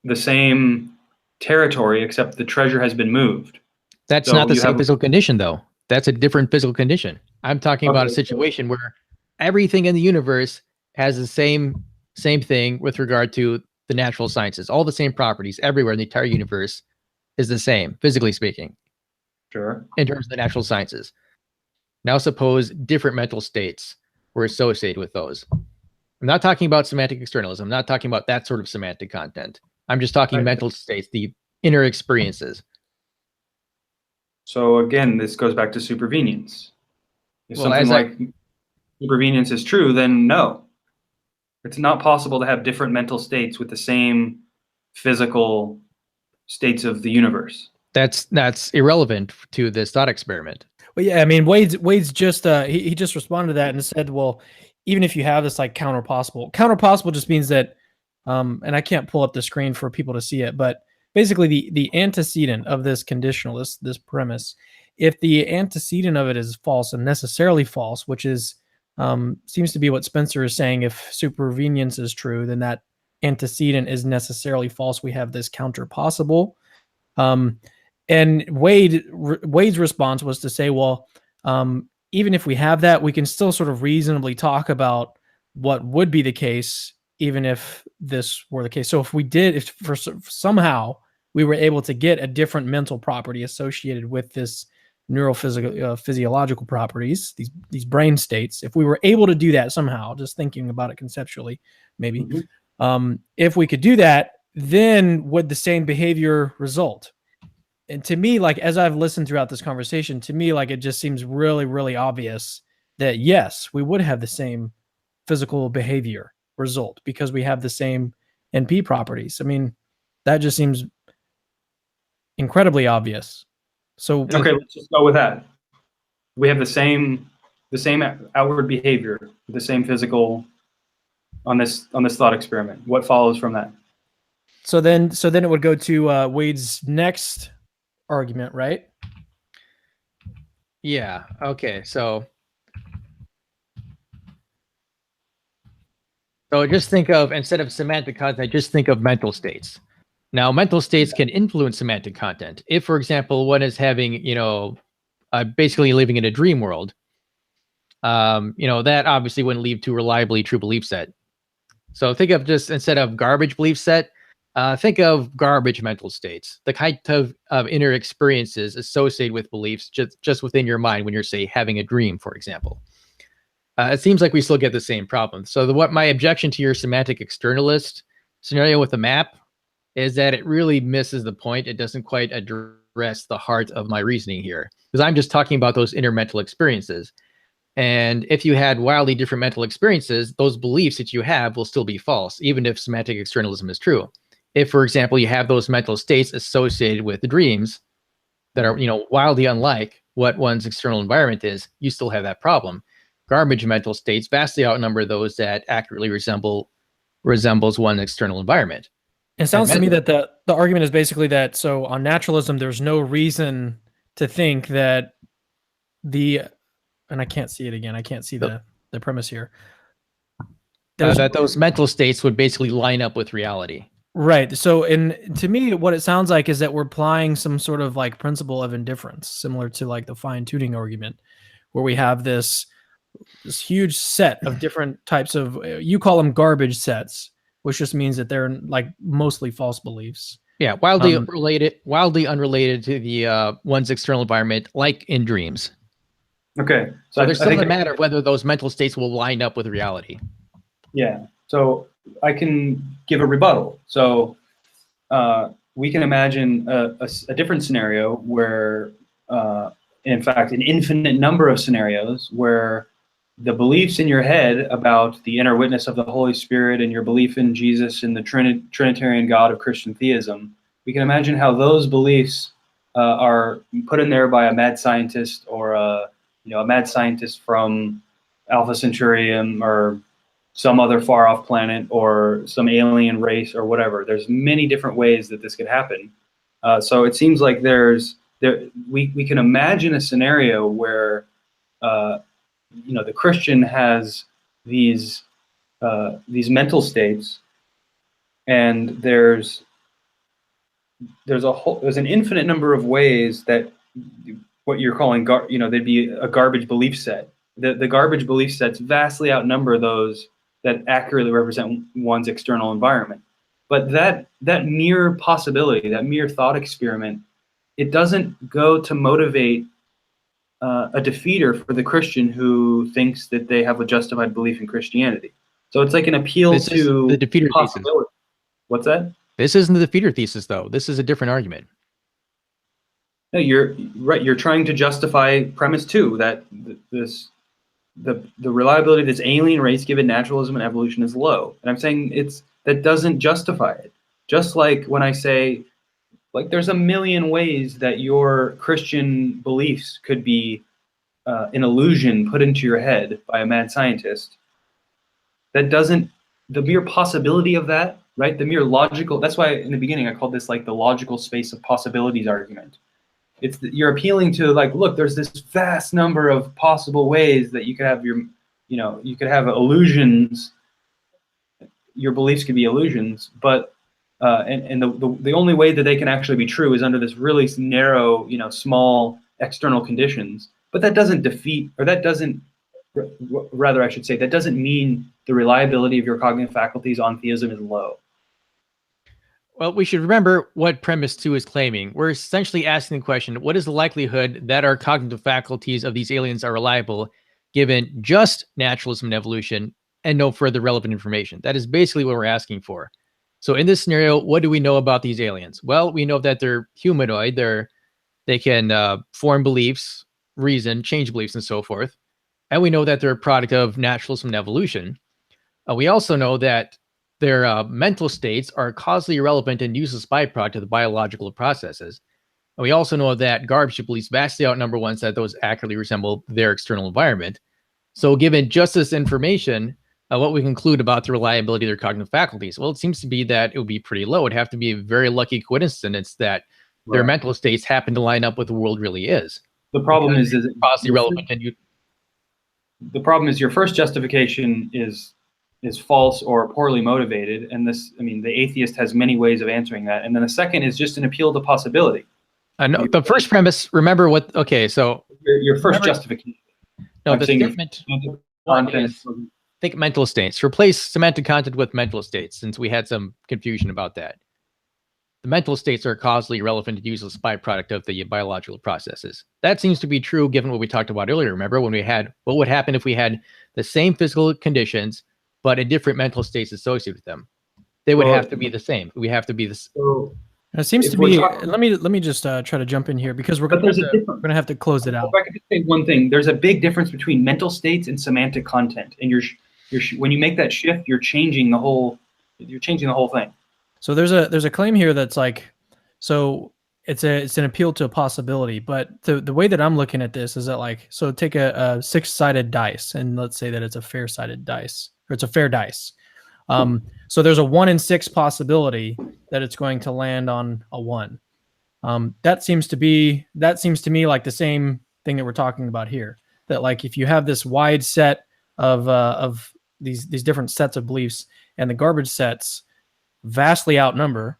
the same territory, except the treasure has been moved. That's So not the you same have- physical condition, though. That's a different physical condition. I'm talking about a Okay. situation where everything in the universe has the same thing with regard to the natural sciences. All the same properties everywhere in the entire universe is the same, physically speaking, Sure. in terms of the natural sciences. Now suppose different mental states were associated with those. I'm not talking about semantic externalism. I'm not talking about that sort of semantic content. I'm just talking Right. mental states, the inner experiences. So again, this goes back to supervenience. If Well, something as like supervenience is true, then no. It's not possible to have different mental states with the same physical states of the universe. That's irrelevant to this thought experiment. Well, yeah, I mean, Wade's just he just responded to that and said, well, even if you have this like counter possible just means that, and I can't pull up the screen for people to see it, but basically the antecedent of this conditional, this premise, if the antecedent of it is false and necessarily false, which is seems to be what Spencer is saying, if supervenience is true, then that antecedent is necessarily false. We have this counter possible. And Wade's response was to say, well, even if we have that, we can still sort of reasonably talk about what would be the case, even if this were the case. So if for somehow we were able to get a different mental property associated with this neurophysical physiological properties, these brain states, if we were able to do that somehow, just thinking about it conceptually, maybe, if we could do that, then would the same behavior result? And to me, like, as I've listened throughout this conversation, to me, like, it just seems really, really obvious that yes, we would have the same physical behavior result because we have the same NP properties. I mean, that just seems incredibly obvious. So Okay, let's just go with that. We have the same outward behavior, the same physical on this thought experiment. What follows from that? So then it would go to Wade's next argument, right? Yeah. Okay. So just think of, instead of semantic content, just think of mental states. Now, mental states can influence semantic content. If, for example, one is having, basically living in a dream world, that obviously wouldn't lead to a reliably true belief set. So think of, just instead of garbage belief set, think of garbage mental states, the kind of inner experiences associated with beliefs just within your mind when you're, say, having a dream, for example. It seems like we still get the same problem. So what my objection to your semantic externalist scenario with the map is that it really misses the point. It doesn't quite address the heart of my reasoning here, because I'm just talking about those inner mental experiences. And if you had wildly different mental experiences, those beliefs that you have will still be false, even if semantic externalism is true. If, for example, you have those mental states associated with the dreams that are, wildly unlike what one's external environment is, you still have that problem. Garbage mental states vastly outnumber those that accurately resembles one's external environment. It sounds to me that the argument is basically that, so on naturalism, there's no reason to think that and I can't see it again. I can't see the premise here. That those mental states would basically line up with reality. Right. So, to me, what it sounds like is that we're applying some sort of like principle of indifference, similar to like the fine tuning argument, where we have this huge set of different types of, you call them garbage sets, which just means that they're like mostly false beliefs. Yeah, wildly unrelated to the one's external environment, like in dreams. Okay. So there's still a matter of whether those mental states will line up with reality. Yeah. So I can give a rebuttal. So we can imagine a different scenario where, in fact, an infinite number of scenarios where the beliefs in your head about the inner witness of the Holy Spirit and your belief in Jesus and the Trinitarian God of Christian theism, we can imagine how those beliefs are put in there by a mad scientist, or a mad scientist from Alpha Centaurium or some other far off planet or some alien race or whatever. There's many different ways that this could happen. So it seems like we can imagine a scenario where the Christian has these mental states, and there's an infinite number of ways that what you're calling they'd be a garbage belief set. The garbage belief sets vastly outnumber those that accurately represent one's external environment. But that mere possibility, that mere thought experiment, it doesn't go to motivate a defeater for the Christian who thinks that they have a justified belief in Christianity. So it's like an appeal to the defeater thesis. What's that? This isn't the defeater thesis, though. This is a different argument. No, you're right. You're trying to justify premise 2, that the reliability of this alien race given naturalism and evolution is low. And I'm saying that doesn't justify it. Just like when I say, like, there's a million ways that your Christian beliefs could be an illusion put into your head by a mad scientist. That doesn't, the mere possibility of that, right? The mere logical, that's why in the beginning I called this like the logical space of possibilities argument. You're appealing to, like, look, there's this vast number of possible ways that you could have you could have illusions. Your beliefs could be illusions, but and the only way that they can actually be true is under this really narrow, small external conditions. But that doesn't defeat, or that doesn't, rather I should say, that doesn't mean the reliability of your cognitive faculties on theism is low. Well, we should remember what premise 2 is claiming. We're essentially asking the question, what is the likelihood that our cognitive faculties of these aliens are reliable given just naturalism and evolution and no further relevant information? That is basically what we're asking for. So in this scenario, what do we know about these aliens? Well, we know that they're humanoid. They can form beliefs, reason, change beliefs, and so forth. And we know that they're a product of naturalism and evolution. We also know that their mental states are causally irrelevant and useless byproduct of the biological processes. And we also know that garbage beliefs vastly outnumber ones that those accurately resemble their external environment. So given just this information, what we conclude about the reliability of their cognitive faculties? Well, it seems to be that it would be pretty low. It'd have to be a very lucky coincidence that their mental states happen to line up with the world really is. The problem is causally relevant, and the problem is your first justification is false or poorly motivated, and the atheist has many ways of answering that. And then the second is just an appeal to possibility. No, the first premise. Remember what? Okay, so your first justification. No, the statement. Think mental states. Replace semantic content with mental states, since we had some confusion about that. The mental states are causally relevant and useless byproduct of the biological processes. That seems to be true given what we talked about earlier. Remember when we had, what would happen if we had the same physical conditions, but a different mental states associated with them? They would have to be the same. We have to be the same. It seems to be. Let me just try to jump in here, because we're going to have to close it out. If I could just say one thing, there's a big difference between mental states and semantic content, and when you make that shift, you're changing the whole thing. So there's a claim here that's like, so it's an appeal to a possibility, but the way that I'm looking at this is that, like, so take a 6-sided dice, and let's say that it's a fair-sided dice, or it's a fair dice. So there's a 1 in 6 possibility that it's going to land on a 1. That seems to me like the same thing that we're talking about here. That like if you have this wide set of these different sets of beliefs, and the garbage sets vastly outnumber,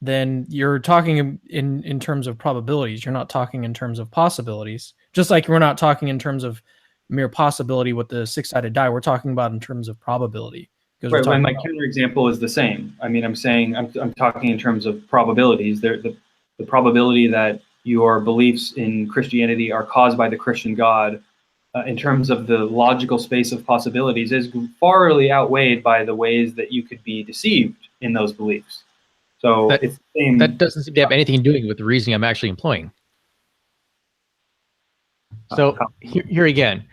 then you're talking in terms of probabilities. You're not talking in terms of possibilities. Just like we're not talking in terms of mere possibility with the 6-sided die. We're talking about in terms of probability. Right. When my counterexample is the same. I mean, I'm talking in terms of probabilities. The probability that your beliefs in Christianity are caused by the Christian God, in terms of the logical space of possibilities, is farly outweighed by the ways that you could be deceived in those beliefs. So it's the same. That doesn't seem to have anything to do with the reasoning I'm actually employing. So here again,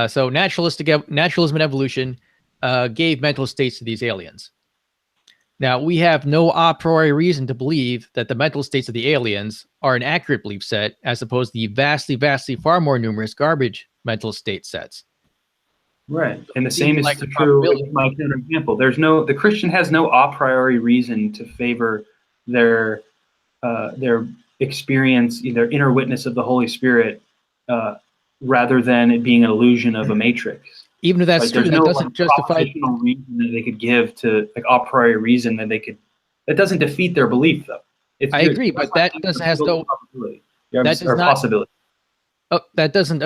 so naturalism and evolution gave mental states to these aliens. Now, we have no a priori reason to believe that the mental states of the aliens are an accurate belief set, as opposed to the vastly, vastly far more numerous garbage mental state sets. Right. And the same is true with my counterexample. The Christian has no a priori reason to favor their experience, their inner witness of the Holy Spirit, rather than it being an illusion of a matrix. Even if that's true, that doesn't justify reason that they could give to like a priori reason that doesn't defeat their belief though. I agree, but that doesn't has no possibility. Oh, that doesn't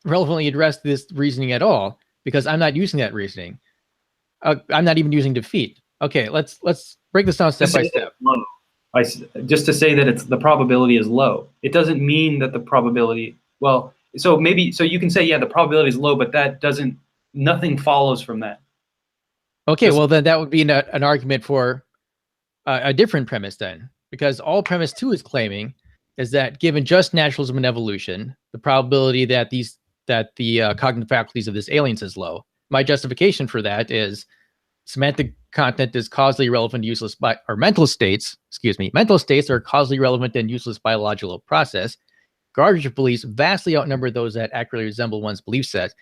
relevantly address this reasoning at all, because I'm not using that reasoning. I'm not even using defeat. Okay, let's break this down step by step. Just to say that the probability is low. It doesn't mean that the probability. Well, so you can say the probability is low, but that doesn't. Nothing follows from that. Okay, well then that would be an argument for a different premise then, because all premise 2 is claiming is that given just naturalism and evolution, the probability that the cognitive faculties of this aliens is low. My justification for that is semantic content is causally relevant to useless mental states are causally relevant and useless biological process. Garbage beliefs vastly outnumber those that accurately resemble one's belief set,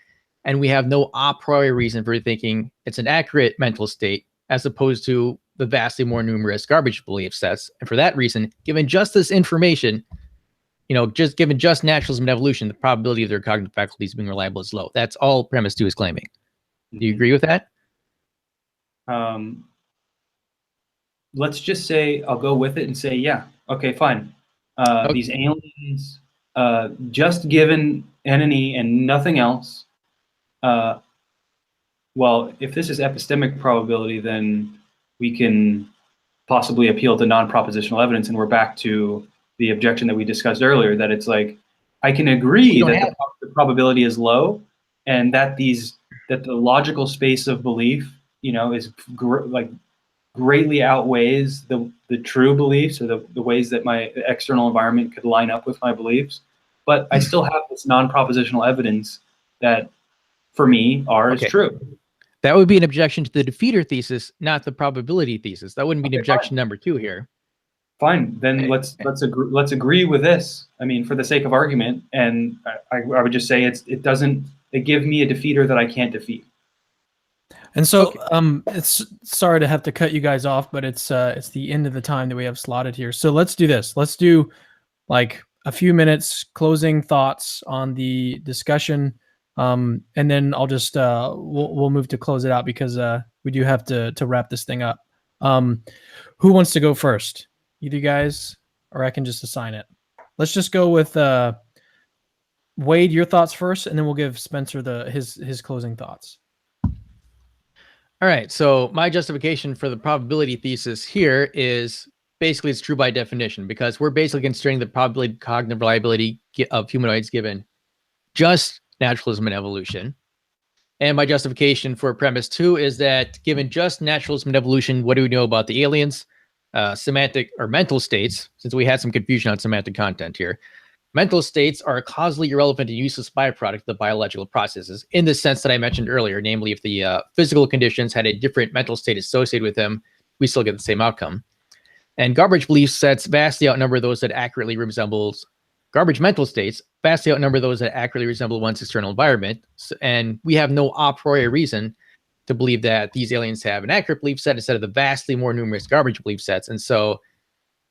and we have no a priori reason for thinking it's an accurate mental state, as opposed to the vastly more numerous garbage belief sets. And for that reason, given just this information, given just naturalism and evolution, the probability of their cognitive faculties being reliable is low. That's all premise 2 is claiming. Do you agree with that? Let's just say I'll go with it and say, yeah, okay, fine. Okay. These aliens, just given N and nothing else. Well, if this is epistemic probability, then we can possibly appeal to non-propositional evidence, and we're back to the objection that we discussed earlier, that it's like, I can agree that the probability is low, and that the logical space of belief, is greatly outweighs the true beliefs, or the ways that my external environment could line up with my beliefs. But I still have this non-propositional evidence that, for me, is true. That would be an objection to the defeater thesis, not the probability thesis. That wouldn't be an objection number 2 here. Fine, then let's agree with this. I mean, for the sake of argument, and I would just say it doesn't give me a defeater that I can't defeat. And so, it's sorry to have to cut you guys off, but it's the end of the time that we have slotted here. So let's do this. Let's do like a few minutes closing thoughts on the discussion, and then I'll just we'll move to close it out, because we do have to wrap this thing up. Who wants to go first? Either you guys, or I can just assign it. Let's just go with Wade, your thoughts first, and then we'll give Spencer his closing thoughts. All right, so my justification for the probability thesis here is basically it's true by definition, because we're basically considering the probability of cognitive reliability of humanoids given just naturalism and evolution. And my justification for premise 2 is that given just naturalism and evolution, what do we know about the aliens? Semantic or mental states, since we had some confusion on semantic content here. Mental states are a causally irrelevant and useless byproduct of the biological processes, in the sense that I mentioned earlier, namely if the physical conditions had a different mental state associated with them, we still get the same outcome. And garbage belief sets vastly outnumber those that accurately resembles garbage mental states, vastly outnumber those that accurately resemble one's external environment. And we have no a priori reason to believe that these aliens have an accurate belief set instead of the vastly more numerous garbage belief sets. And so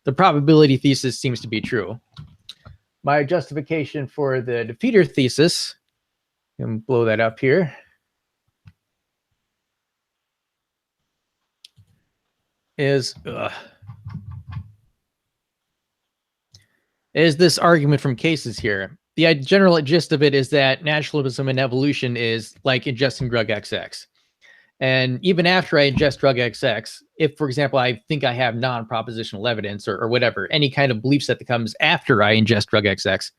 the probability thesis seems to be true. My justification for the defeater thesis, and blow that up here, is this argument from Cases here. The general gist of it is that naturalism and evolution is like ingesting drug XX. And even after I ingest drug XX, if, for example, I think I have non-propositional evidence or whatever, any kind of belief set that comes after I ingest drug XX,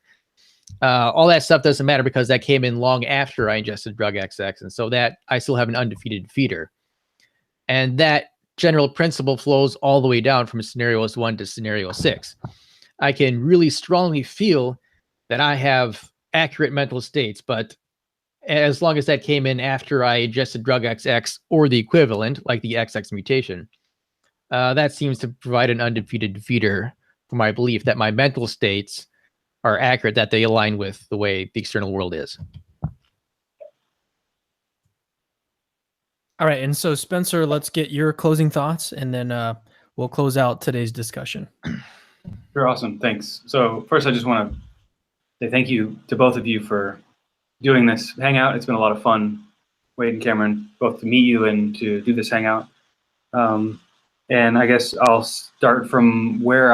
all that stuff doesn't matter because that came in long after I ingested drug XX. And so that I still have an undefeated defeater. And that general principle flows all the way down from scenarios 1 to scenario 6. I can really strongly feel that I have accurate mental states, but as long as that came in after I ingested drug XX or the equivalent, like the XX mutation, that seems to provide an undefeated defeater for my belief that my mental states are accurate, that they align with the way the external world is. All right, and so Spencer, let's get your closing thoughts, and then we'll close out today's discussion. Sure, awesome, thanks. So first, I just want to say thank you to both of you for doing this hangout. It's been a lot of fun, Wade and Cameron, both to meet you and to do this hangout. And I guess I'll start from where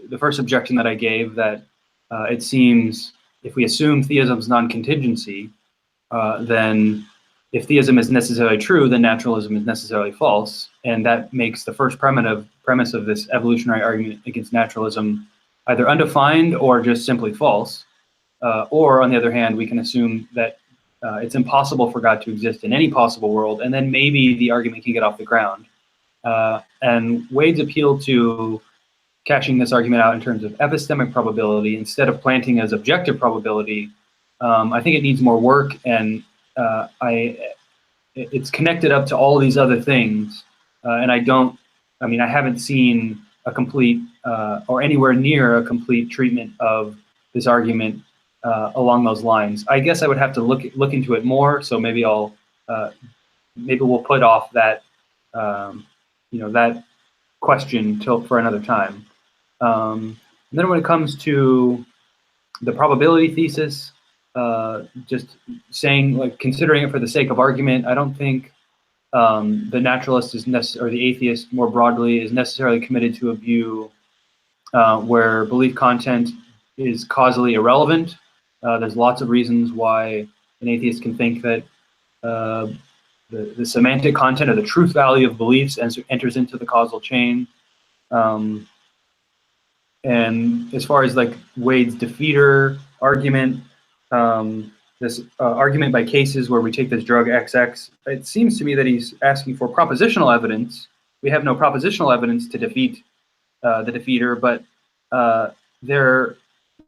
the first objection that I gave, that it seems if we assume theism's non-contingency, then if theism is necessarily true, then naturalism is necessarily false. And that makes the first premise of this evolutionary argument against naturalism either undefined or just simply false. Or on the other hand, we can assume that it's impossible for God to exist in any possible world, and then maybe the argument can get off the ground. And Wade's appeal to cashing this argument out in terms of epistemic probability instead of planting as objective probability, I think it needs more work, and it's connected up to all these other things. And I haven't seen a complete or anywhere near a complete treatment of this argument along those lines. I guess I would have to look into it more. So maybe maybe we'll put off that that question for another time. And then when it comes to the probability thesis, just saying, like, considering it for the sake of argument, I don't think the naturalist or the atheist more broadly is necessarily committed to a view where belief content is causally irrelevant. There's lots of reasons why an atheist can think that the semantic content or the truth value of beliefs enters into the causal chain. And as far as like Wade's defeater argument, this argument by Cases where we take this drug XX, it seems to me that he's asking for propositional evidence. We have no propositional evidence to defeat the defeater, but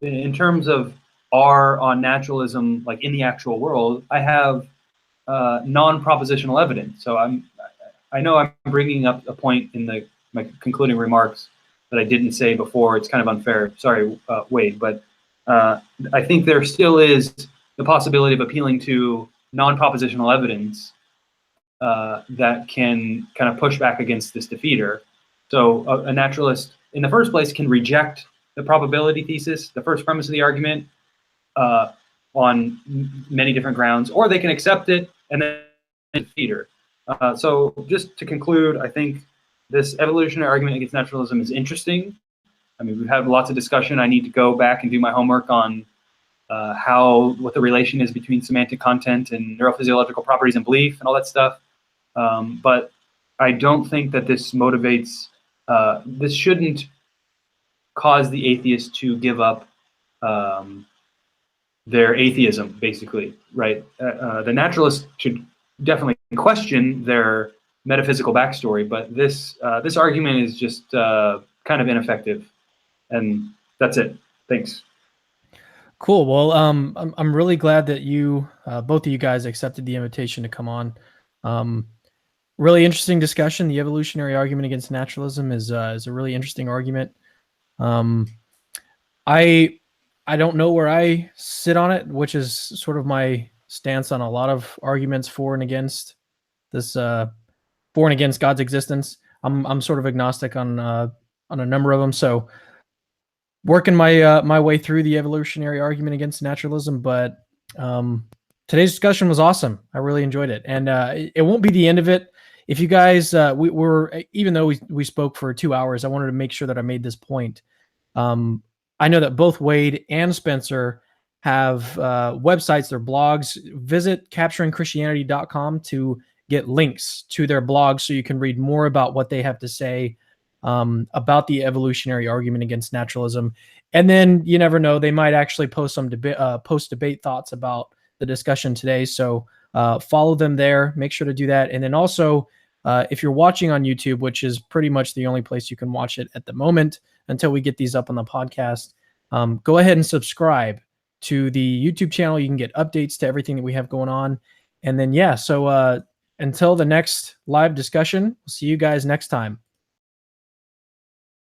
in terms of R on naturalism, like in the actual world, I have non-propositional evidence. So I know I'm bringing up a point in my concluding remarks that I didn't say before. It's kind of unfair. Sorry, Wade, but I think there still is the possibility of appealing to non-propositional evidence that can kind of push back against this defeater. So a naturalist, in the first place, can reject the probability thesis, the first premise of the argument, on many different grounds, or they can accept it and then defeater. So just to conclude, I think this evolutionary argument against naturalism is interesting. I mean, we've had lots of discussion. I need to go back and do my homework on what the relation is between semantic content and neurophysiological properties and belief and all that stuff. But I don't think that this motivates, this shouldn't cause the atheist to give up their atheism, basically, right? The naturalist should definitely question their metaphysical backstory, but this argument is just kind of ineffective. And that's it. Thanks. Cool. Well, I'm really glad that you, both of you guys, accepted the invitation to come on. Really interesting discussion. The evolutionary argument against naturalism is a really interesting argument. I don't know where I sit on it, which is sort of my stance on a lot of arguments for and against this born against God's existence. I'm sort of agnostic on a number of them. So working my my way through the evolutionary argument against naturalism, but today's discussion was awesome. I really enjoyed it, and it won't be the end of it. If you guys, we were, even though we spoke for 2 hours, I wanted to make sure that I made this point. I know that both Wade and Spencer have websites, their blogs. Visit capturingchristianity.com to get links to their blogs so you can read more about what they have to say about the evolutionary argument against naturalism. And then you never know, they might actually post some debate thoughts about the discussion today. So follow them there. Make sure to do that. And then also, if you're watching on YouTube, which is pretty much the only place you can watch it at the moment until we get these up on the podcast, go ahead and subscribe to the YouTube channel. You can get updates to everything that we have going on. And then, yeah, so until the next live discussion, we'll see you guys next time.